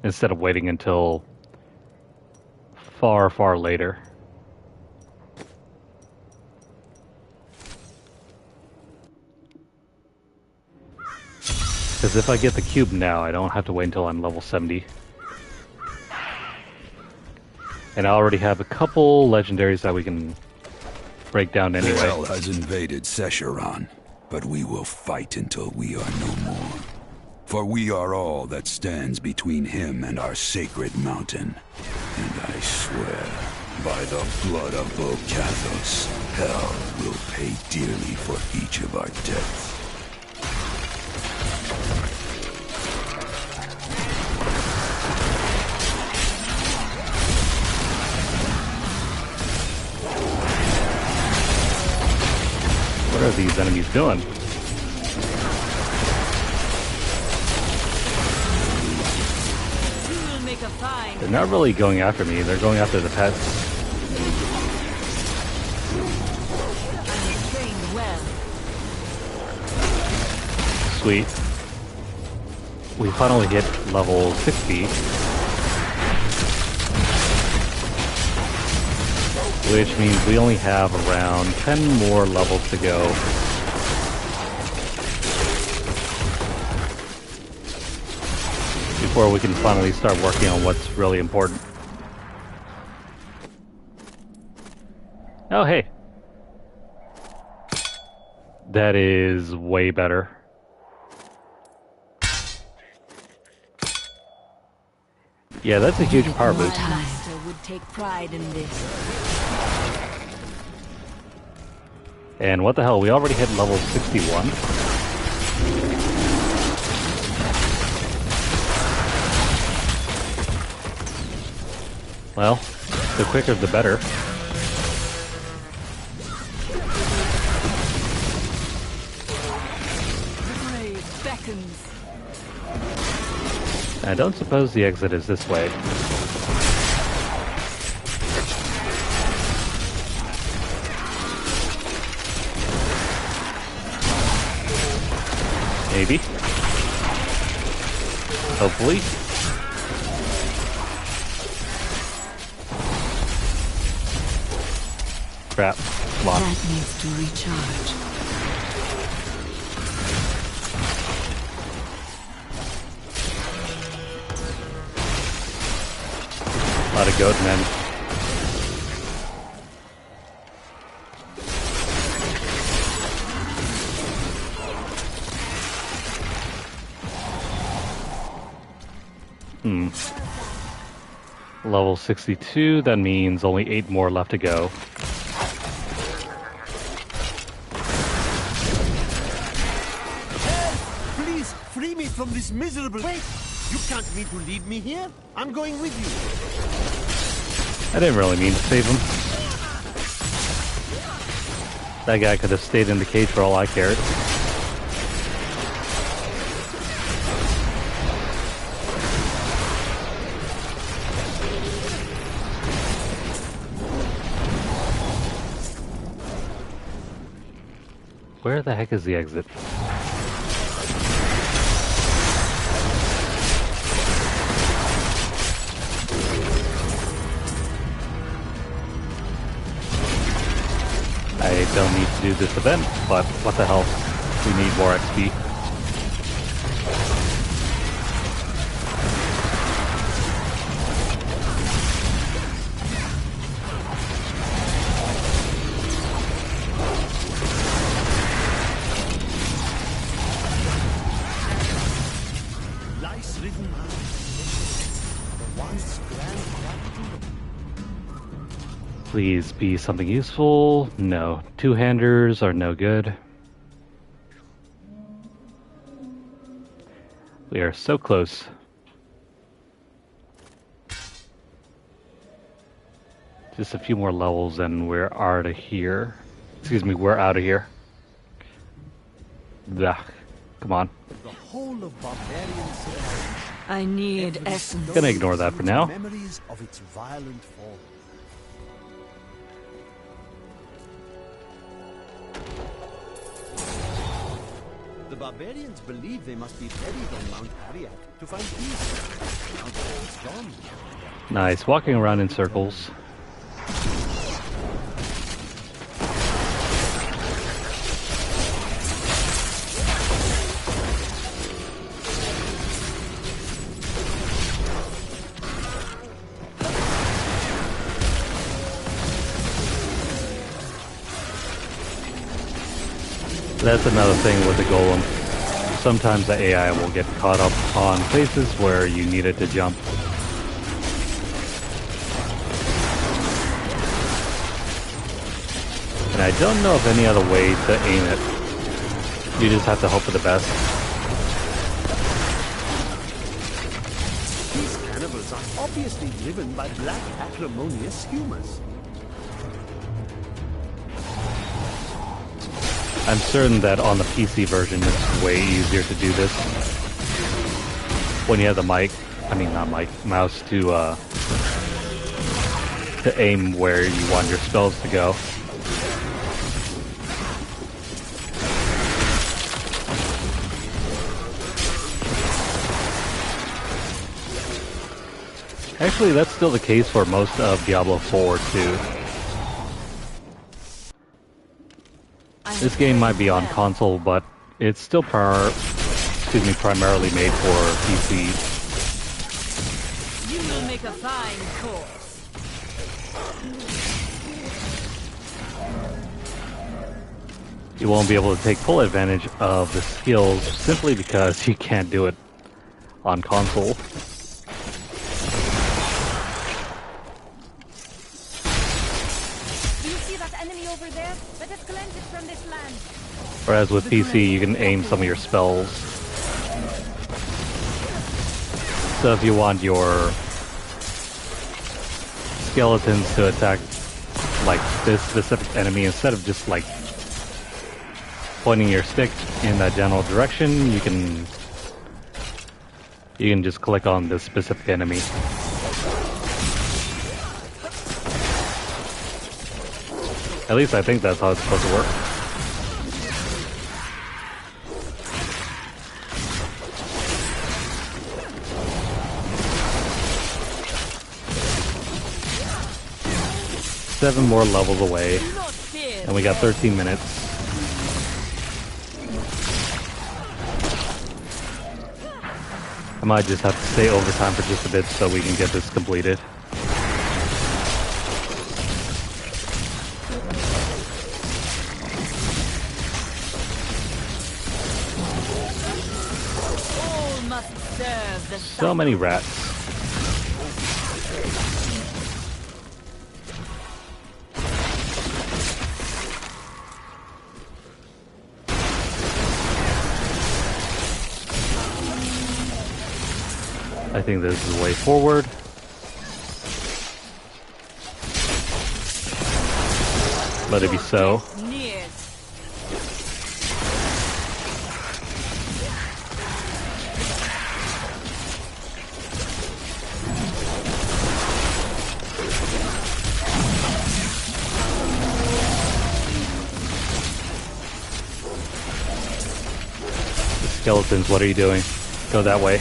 Instead of waiting until far, far later. Because if I get the cube now, I don't have to wait until I'm level 70. And I already have a couple legendaries that we can break down anyway. Hell has invaded Sescheron, but we will fight until we are no more. For we are all that stands between him and our sacred mountain. And I swear, by the blood of Volcathos, hell will pay dearly for each of our deaths. What are these enemies doing? You will make a find. They're not really going after me, they're going after the pets. I'm trained well. Sweet. We finally hit level 60. Which means we only have around 10 more levels to go. Before we can finally start working on what's really important. Oh, hey. That is way better. Yeah, that's a huge power boost. My master would take pride in this. And what the hell, we already hit level 61? Well, the quicker the better. The grave beckons. I don't suppose the exit is this way. Maybe. Hopefully. Crap. Locked. That needs to recharge. A lot of goat men. Level 62, that means only 8 more left to go. Please free me from this miserable... Wait! You can't mean to leave me here. I'm going with you. I didn't really mean to save him. That guy could have stayed in the cage for all I cared. Where the heck is the exit? I don't need to do this event, but what the hell? We need more XP. Please be something useful. No. Two-handers are no good. We are so close. Just a few more levels and we're out of here. Excuse me, we're out of here. Ugh. Come on. The whole of barbarian civilization. I need essence. Gonna ignore that for now. Memories of its violent fall. The barbarians believe they must be buried on Mount Ariak to find peace. Now that it's gone. Nice. Walking around in circles. That's another thing with the golem. Sometimes the AI will get caught up on places where you need it to jump. And I don't know of any other way to aim it. You just have to hope for the best. These cannibals are obviously driven by black acrimonious humors. I'm certain that on the PC version it's way easier to do this. When you have the mouse to aim where you want your spells to go. Actually, that's still the case for most of Diablo 4 too. This game might be on console, but it's still primarily made for PC. You will make a fine corpse. You won't be able to take full advantage of the skills simply because you can't do it on console. Whereas with PC, you can aim some of your spells. So if you want your skeletons to attack like this specific enemy, instead of just like pointing your stick in that general direction, you can just click on this specific enemy. At least I think that's how it's supposed to work. Seven more levels away, and we got 13 minutes. I might just have to stay overtime for just a bit so we can get this completed. So many rats. I think this is the way forward. Let it be so. Skeletons, what are you doing? Go that way.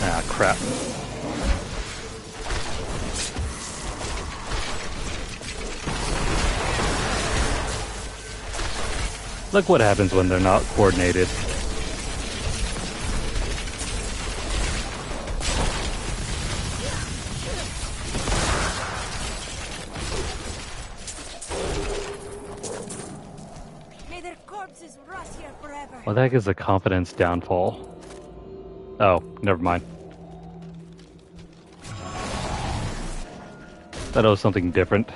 Ah, crap. Look what happens when they're not coordinated. May their corpses rot here forever. What the heck is a confidence downfall? Oh, never mind. That was something different.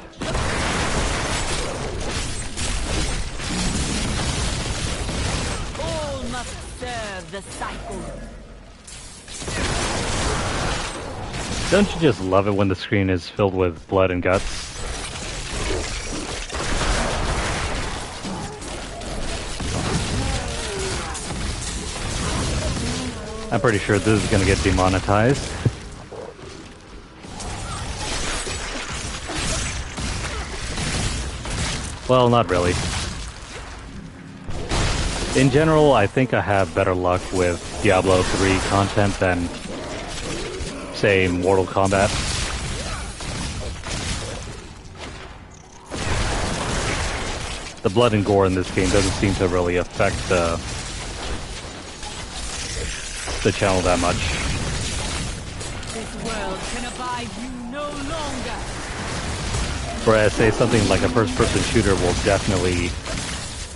All must serve the cycle. Don't you just love it when the screen is filled with blood and guts? I'm pretty sure this is gonna get demonetized. Well, not really. In general, I think I have better luck with Diablo 3 content than, say, Mortal Kombat. The blood and gore in this game doesn't seem to really affect the channel that much. This world can abide you no longer. Whereas, say, something like a first-person shooter will definitely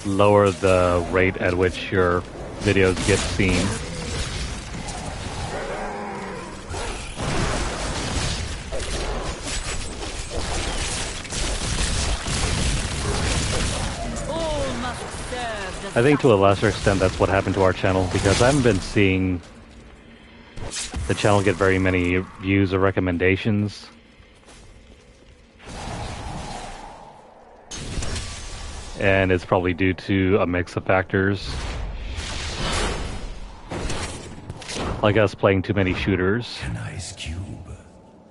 lower the rate at which your videos get seen. I think to a lesser extent that's what happened to our channel, because I haven't been seeing the channel get very many views or recommendations. And it's probably due to a mix of factors. Like us playing too many shooters. An ice cube.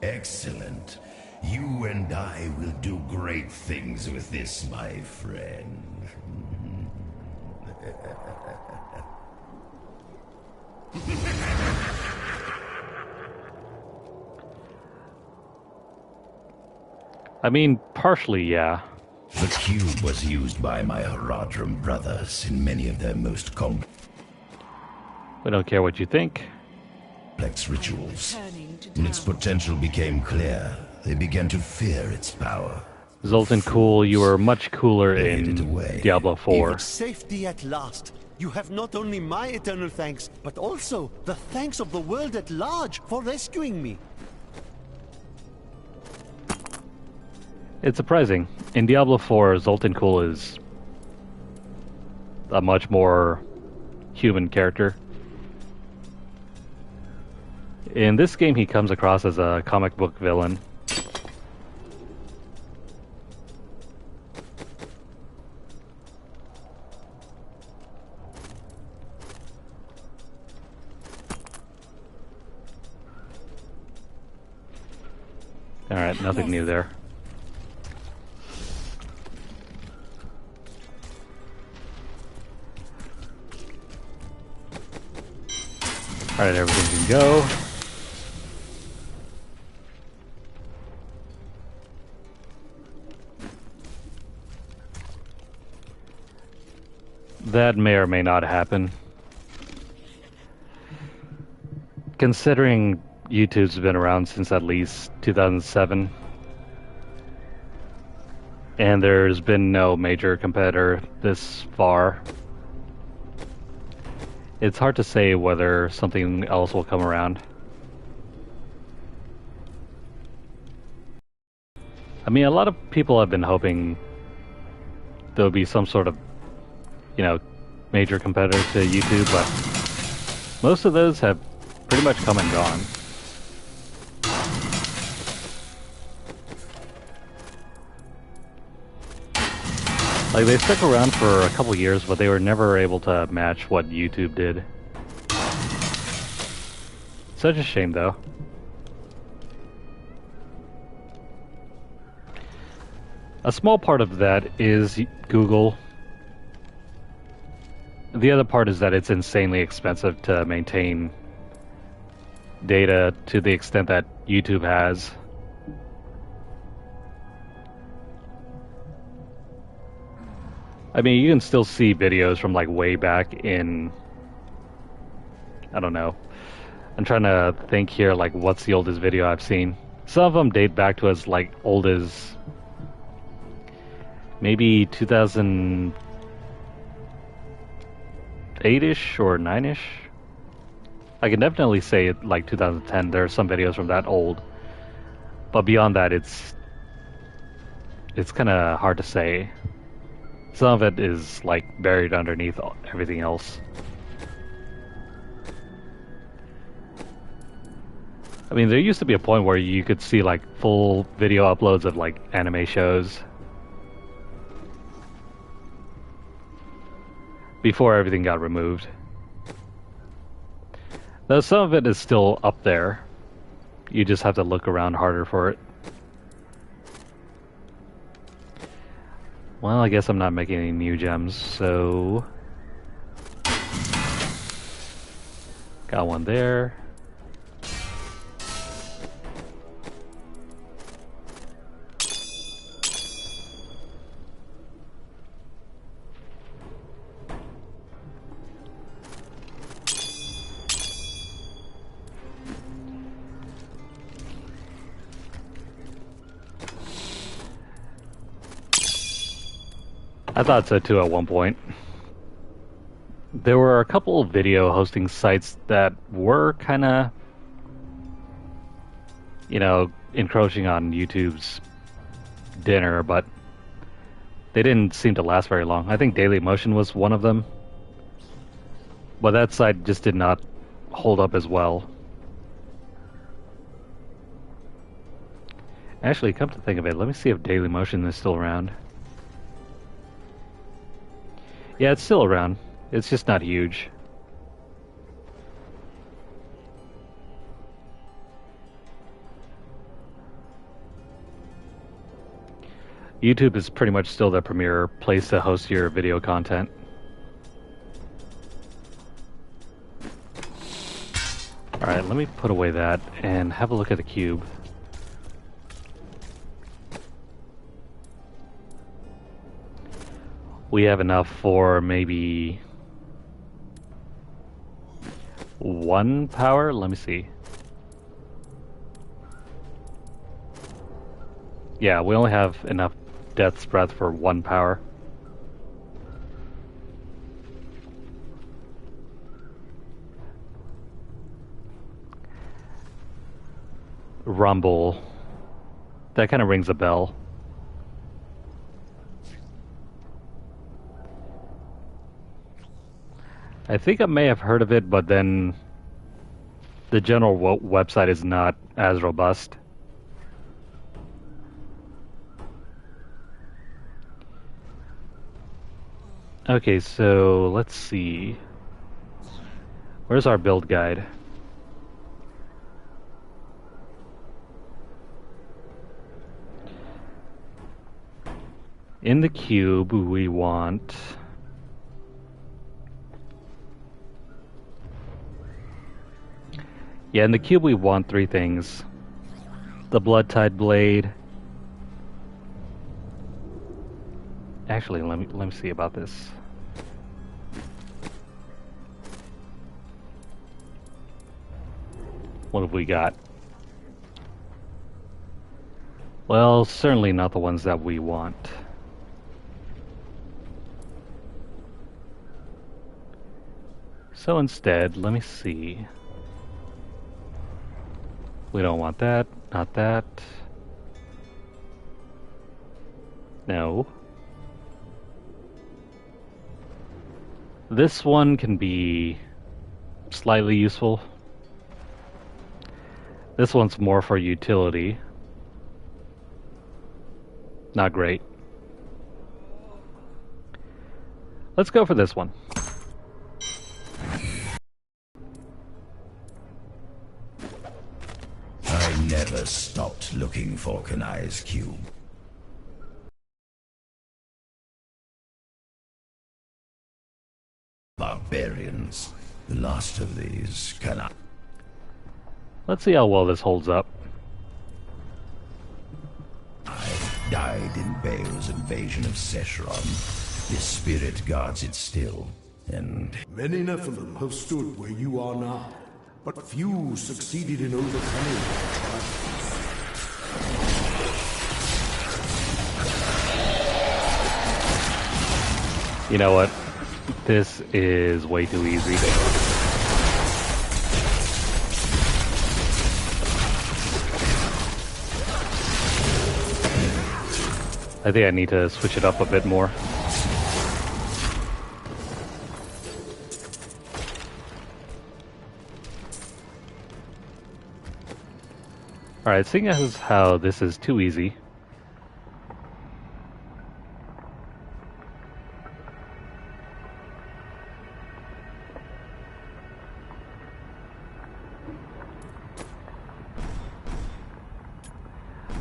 Excellent. You and I will do great things with this, my friend. I mean, partially, yeah. The cube was used by my Haradrim brothers in many of their most We don't care what you think. complex rituals. When its potential became clear, they began to fear its power. Zoltan Cool, you were much cooler They hid it in away. Diablo 4. Even safety at last. You have not only my eternal thanks, but also the thanks of the world at large for rescuing me. It's surprising. In Diablo 4, Zoltan Cool is a much more human character. In this game, he comes across as a comic book villain. Alright, nothing new there. Alright, everything can go. That may or may not happen. Considering YouTube's been around since at least 2007, and there's been no major competitor this far, it's hard to say whether something else will come around. I mean, a lot of people have been hoping there'll be some sort of, major competitor to YouTube, but most of those have pretty much come and gone. Like, they stuck around for a couple years, but they were never able to match what YouTube did. Such a shame, though. A small part of that is Google. The other part is that it's insanely expensive to maintain data to the extent that YouTube has. I mean, you can still see videos from like way back in, I don't know. I'm trying to think here, like, what's the oldest video I've seen? Some of them date back to as like old as maybe 2008-ish or 9-ish. I can definitely say it like 2010. There are some videos from that old, but beyond that, it's it's kind of hard to say. Some of it is like buried underneath everything else. I mean, there used to be a point where you could see like full video uploads of like anime shows before everything got removed. Though some of it is still up there. You just have to look around harder for it. Well, I guess I'm not making any new gems, so... Got one there. I thought so too at one point. There were a couple of video hosting sites that were kind of, you know, encroaching on YouTube's dinner, but they didn't seem to last very long. I think Dailymotion was one of them, but that site just did not hold up as well. Actually, come to think of it, let me see if Dailymotion is still around. Yeah, it's still around. It's just not huge. YouTube is pretty much still the premier place to host your video content. Alright, let me put away that and have a look at the cube. We have enough for maybe 1 power? Let me see. Yeah, we only have enough Death's Breath for 1 power. Rumble. That kind of rings a bell. I think I may have heard of it, but then the general website is not as robust. Okay, so let's see. Where's our build guide? In the cube, we want... Yeah, in the cube we want 3 things. The Blood-Tide Blade. Actually, let me see about this. What have we got? Well, certainly not the ones that we want. So instead, let me see. We don't want that, not that. No. This one can be slightly useful. This one's more for utility. Not great. Let's go for this one. I never stopped looking for Kanai's cube. Barbarians. The last of these Kanai. Let's see how well this holds up. I died in Baal's invasion of Secheron. His spirit guards it still, and... Many Nephilim have stood where you are now, but few succeeded in overcoming their You know what? This is way too easy. I think I need to switch it up a bit more. Alright, seeing as how this is too easy,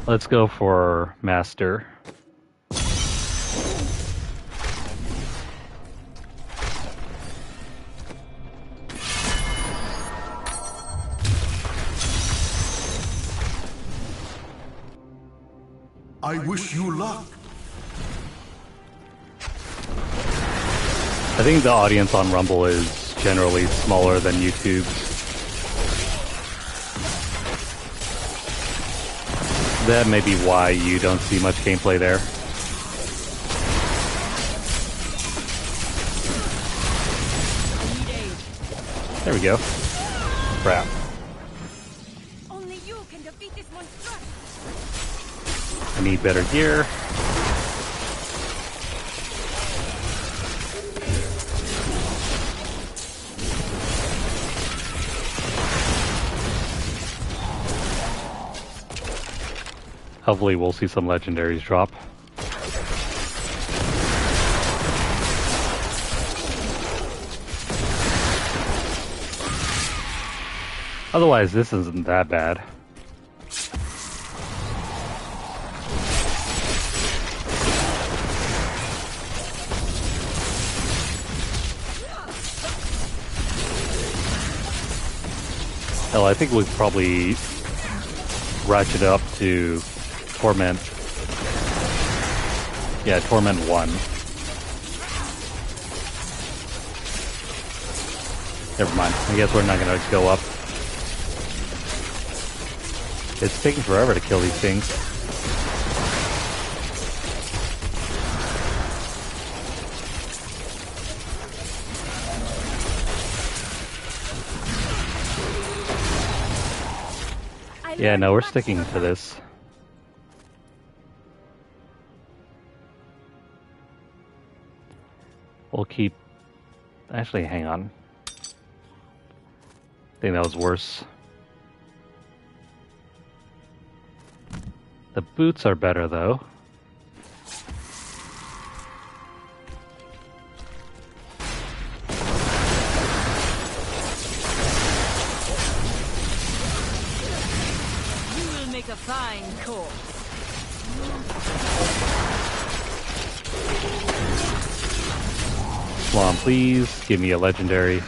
let's go for Master. I wish you luck. I think the audience on Rumble is generally smaller than YouTube. That may be why you don't see much gameplay there. There we go. Crap. Only you can defeat this monstrosity. I need better gear. Hopefully we'll see some legendaries drop. Otherwise, this isn't that bad. Hell, I think we've probably ratcheted up to Torment. Yeah, Torment 1. Never mind. I guess we're not going to go up. It's taking forever to kill these things. Yeah, no, we're sticking to this. We'll keep... Actually, hang on. I think that was worse. The boots are better, though. You will make a fine corpse. Come on, please. Give me a legendary.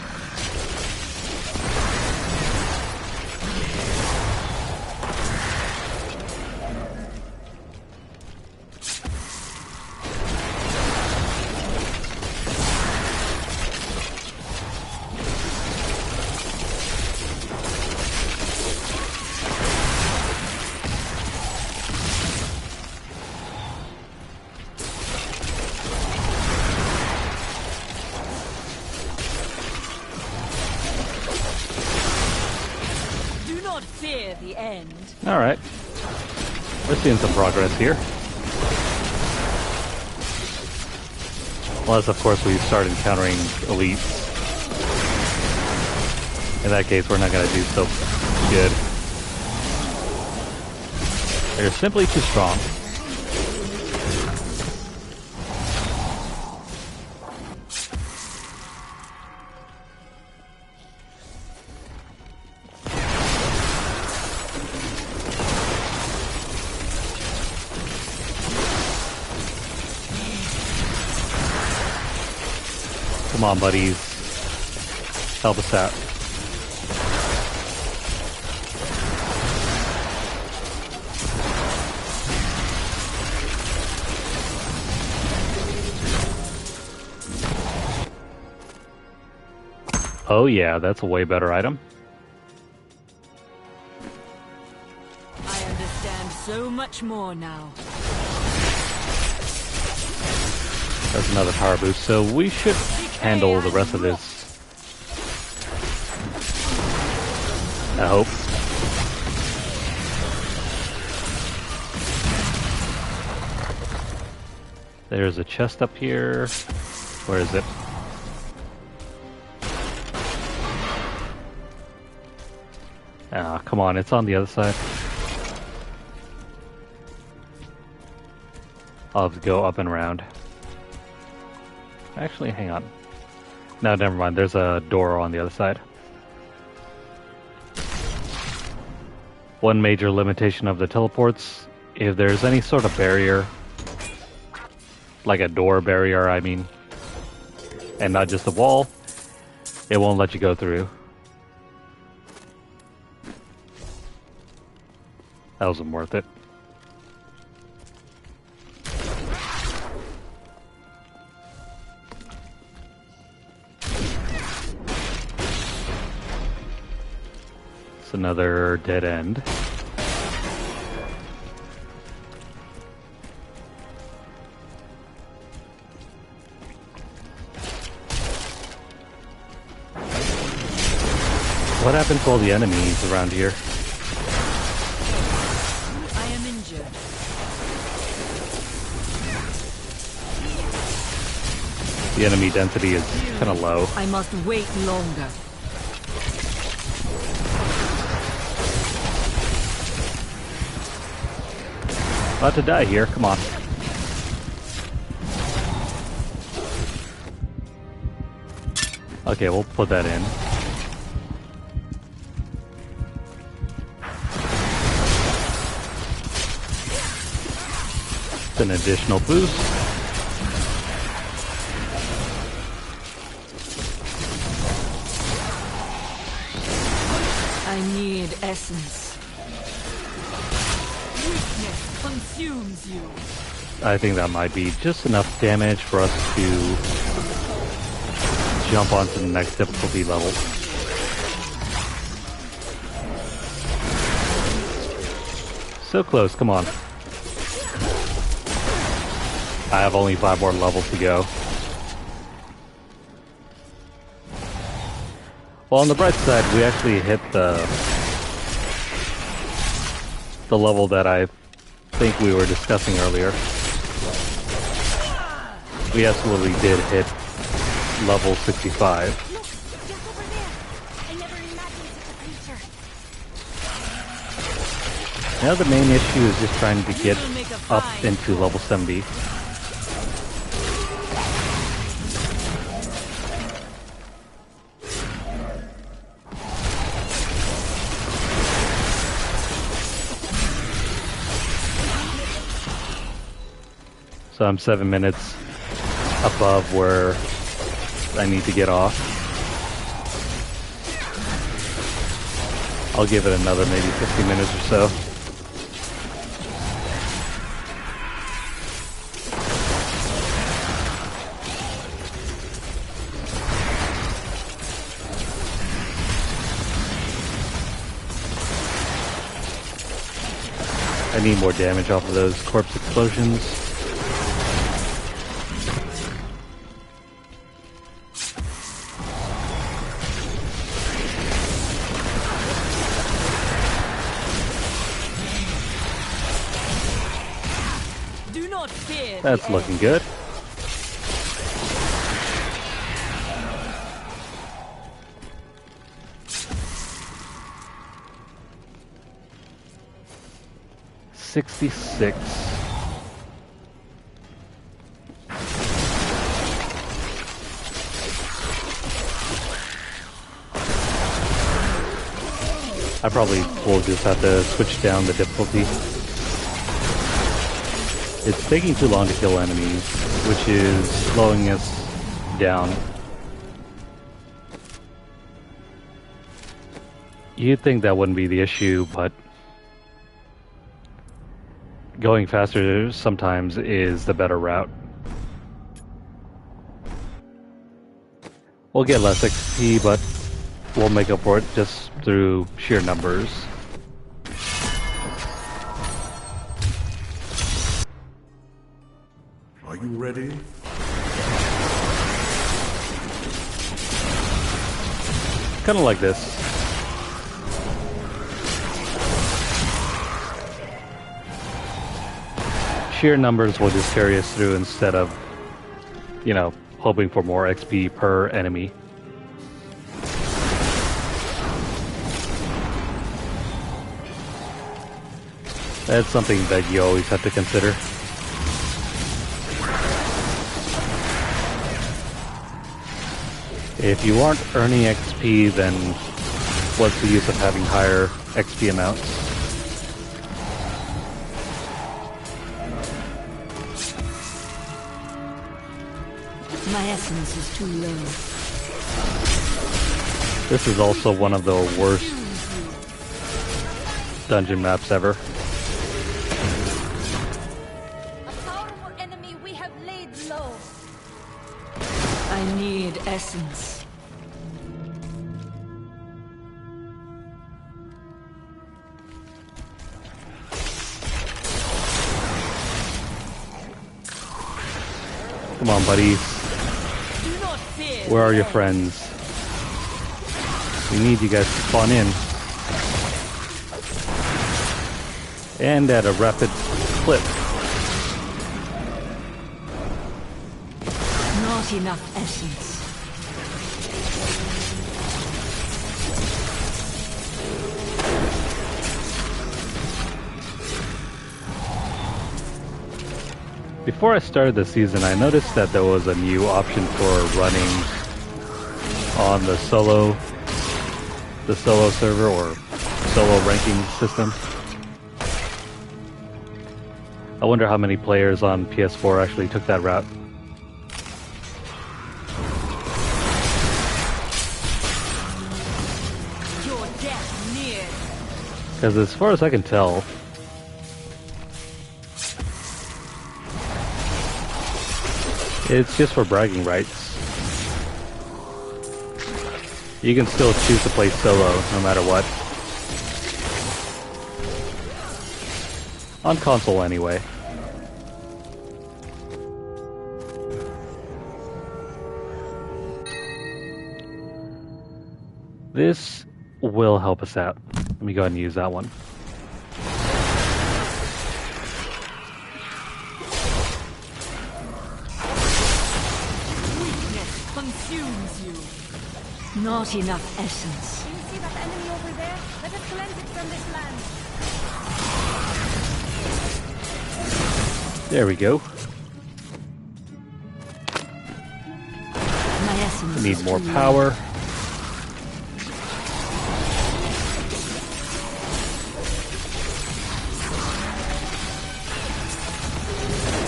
Fear the end. Alright. We're seeing some progress here. Unless, of course, we start encountering elites. In that case, we're not going to do so good. They're simply too strong. Come on, buddies. Help us out. Oh yeah, that's a way better item. I understand so much more now. That's another power boost, so we should handle the rest of this. I hope. There's a chest up here. Where is it? Ah, come on, it's on the other side. I'll have to go up and around. Actually, hang on. No, never mind. There's a door on the other side. One major limitation of the teleports, if there's any sort of barrier, like a door barrier, I mean, and not just a wall, it won't let you go through. That wasn't worth it. It's another dead end. What happened to all the enemies around here? I am injured. The enemy density is kind of low. I must wait longer. About to die here, come on. Okay, we'll put that in. It's an additional boost. I need essence. Weakness consumes you. I think that might be just enough damage for us to jump onto the next difficulty level. So close, come on. I have only 5 more levels to go. Well, on the bright side, we actually hit the level that I think we were discussing earlier. We absolutely did hit level 65. Look, just over there. I never imagined such a creature. Now the main issue is just trying to get up into level 70. So I'm 7 minutes above where I need to get off. I'll give it another maybe 50 minutes or so. I need more damage off of those corpse explosions. That's looking good. $66. I probably will just have to switch down the difficulty. It's taking too long to kill enemies, which is slowing us down. You'd think that wouldn't be the issue, but going faster sometimes is the better route. We'll get less XP, but we'll make up for it just through sheer numbers. Are you ready? Kind of like this. sheer numbers will just carry us through instead of, you know, hoping for more XP per enemy. That's something that you always have to consider. If you aren't earning XP, then what's the use of having higher XP amounts? My essence is too low. This is also one of the worst dungeon maps ever. A powerful enemy we have laid low. I need essence. Come on, buddies. Do not fear. Where are your friends? We need you guys to spawn in. And at a rapid clip. Not enough essence. Before I started the season, I noticed that there was a new option for running on the solo server or solo ranking system. I wonder how many players on PS4 actually took that route. Your death near. Because as far as I can tell, it's just for bragging rights. You can still choose to play solo no matter what. On console anyway. This will help us out. Let me go ahead and use that one. Weakness consumes you. Not enough essence. Do you see that enemy over there? Let us cleanse it from this land. There we go. My essence. Need is more too low. power.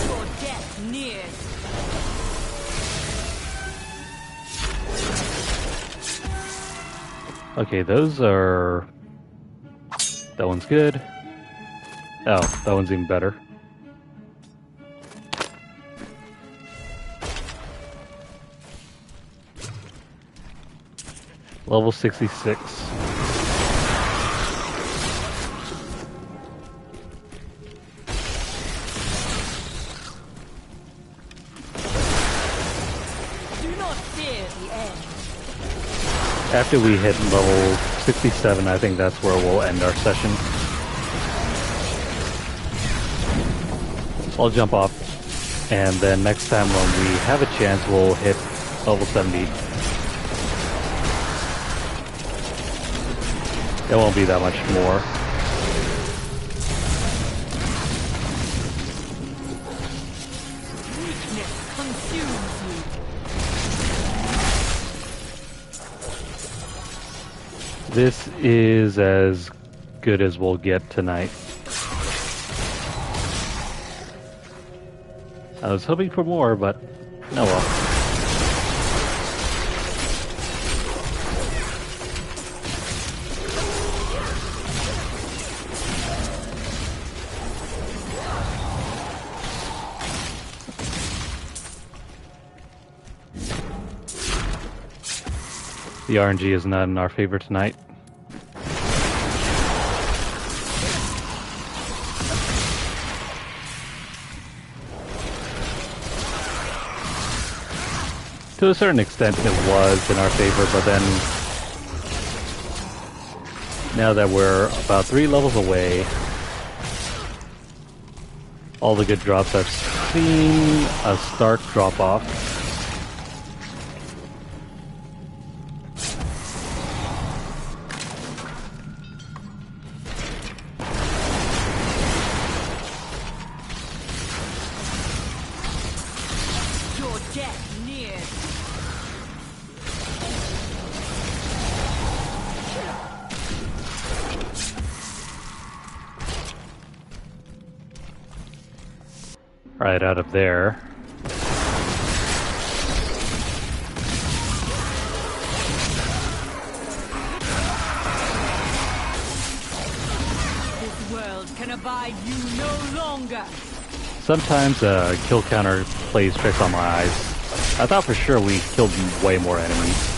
Your death nears. Okay, those are... That one's good. Oh, that one's even better. Level 66. Do not fear the end. After we hit level 67, I think that's where we'll end our session. I'll jump off, and then next time when we have a chance, we'll hit level 70. It won't be that much more. Weakness consumes you. This is as good as we'll get tonight. I was hoping for more, but oh well. The RNG is not in our favor tonight. To a certain extent it was in our favor, but then now that we're about 3 levels away, all the good drops I've seen, a stark drop-off. Your death nears. Right out of there. This world can abide you no longer. Sometimes a kill counter plays tricks on my eyes. I thought for sure we killed way more enemies.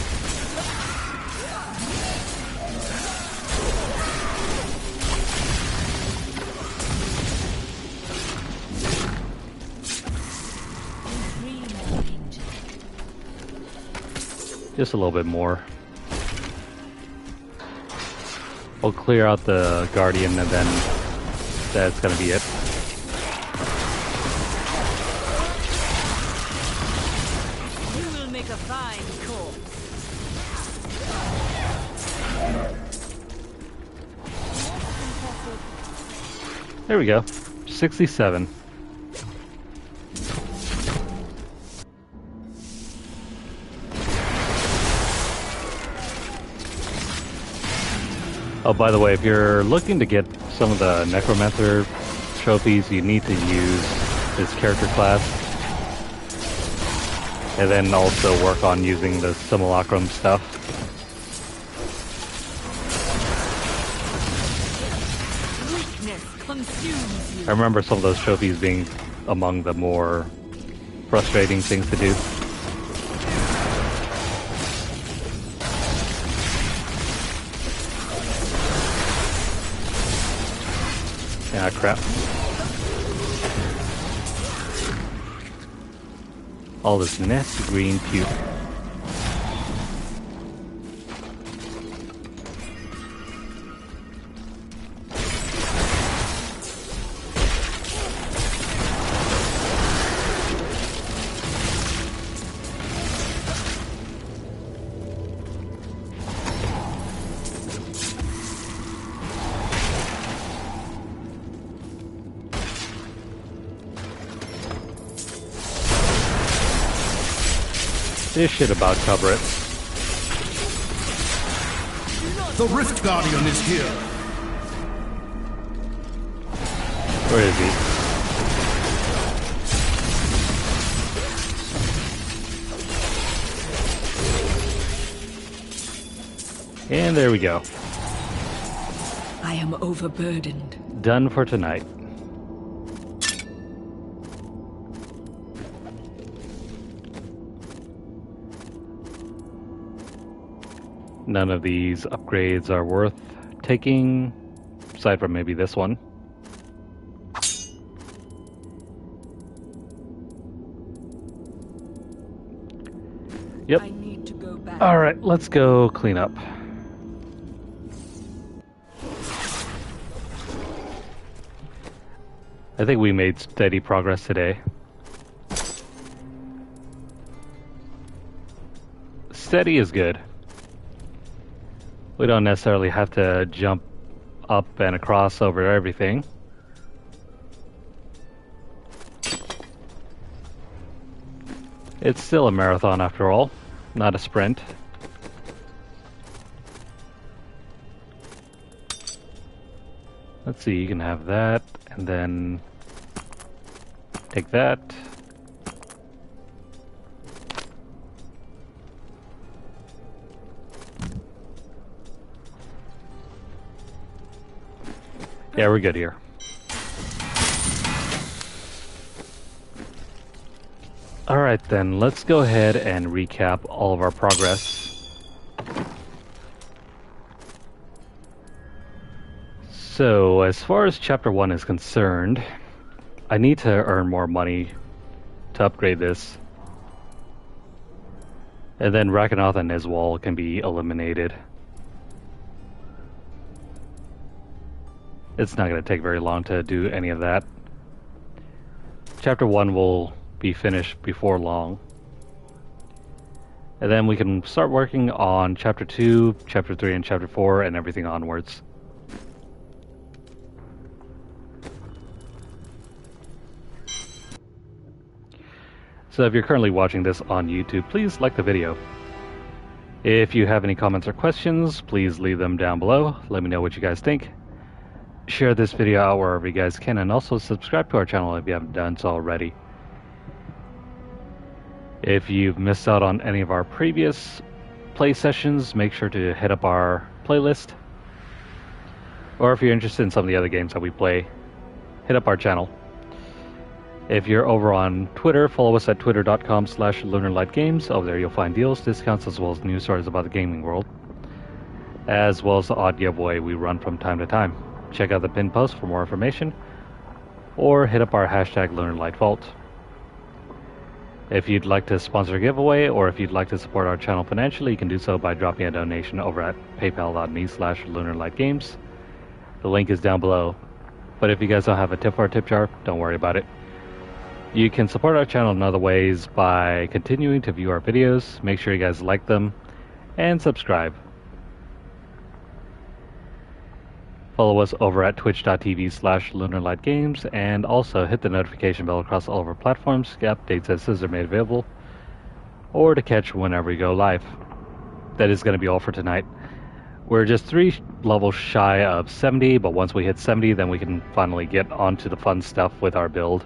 Just a little bit more. We'll clear out the Guardian and then that's gonna be it. You will make a fine corpse. There we go. 67. Oh, by the way, if you're looking to get some of the Necromancer trophies, you need to use this character class. And then also work on using the simulacrum stuff. Weakness consumes you. I remember some of those trophies being among the more frustrating things to do. Ah, crap. All this nasty green puke. This should about cover it. The Rift Guardian is here. Where is he? And there we go. I am overburdened. Done for tonight. None of these upgrades are worth taking, aside from maybe this one. Yep. I need to go back. Alright, let's go clean up. I think we made steady progress today. Steady is good. We don't necessarily have to jump up and across over everything. It's still a marathon after all, not a sprint. Let's see, you can have that, and then take that. Yeah, we're good here. Alright then, let's go ahead and recap all of our progress. So, as far as Chapter 1 is concerned, I need to earn more money to upgrade this. And then Rakanoth and Niswal can be eliminated. It's not going to take very long to do any of that. Chapter 1 will be finished before long. And then we can start working on Chapter 2, Chapter 3, and Chapter 4, and everything onwards. So if you're currently watching this on YouTube, please like the video. If you have any comments or questions, please leave them down below. Let me know what you guys think. Share this video out wherever you guys can, and also subscribe to our channel if you haven't done so already. If you've missed out on any of our previous play sessions, make sure to hit up our playlist. Or if you're interested in some of the other games that we play, hit up our channel. If you're over on Twitter, follow us at twitter.com/LunarlightGames. Over there you'll find deals, discounts, as well as news stories about the gaming world, as well as the odd giveaway we run from time to time. Check out the pinned post for more information, or hit up our hashtag LunarlightVault. If you'd like to sponsor a giveaway, or if you'd like to support our channel financially, you can do so by dropping a donation over at paypal.me/LunarlightGames. The link is down below. But if you guys don't have a tip or a tip jar, don't worry about it. You can support our channel in other ways by continuing to view our videos. Make sure you guys like them and subscribe. Follow us over at twitch.tv/LunarlightGames, and also hit the notification bell across all of our platforms to get updates as soon as they're made available, or to catch whenever we go live. That is going to be all for tonight. We're just 3 levels shy of 70, but once we hit 70, then we can finally get onto the fun stuff with our build.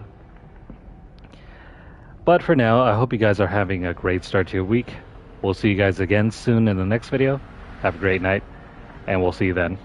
But for now, I hope you guys are having a great start to your week. We'll see you guys again soon in the next video. Have a great night, and we'll see you then.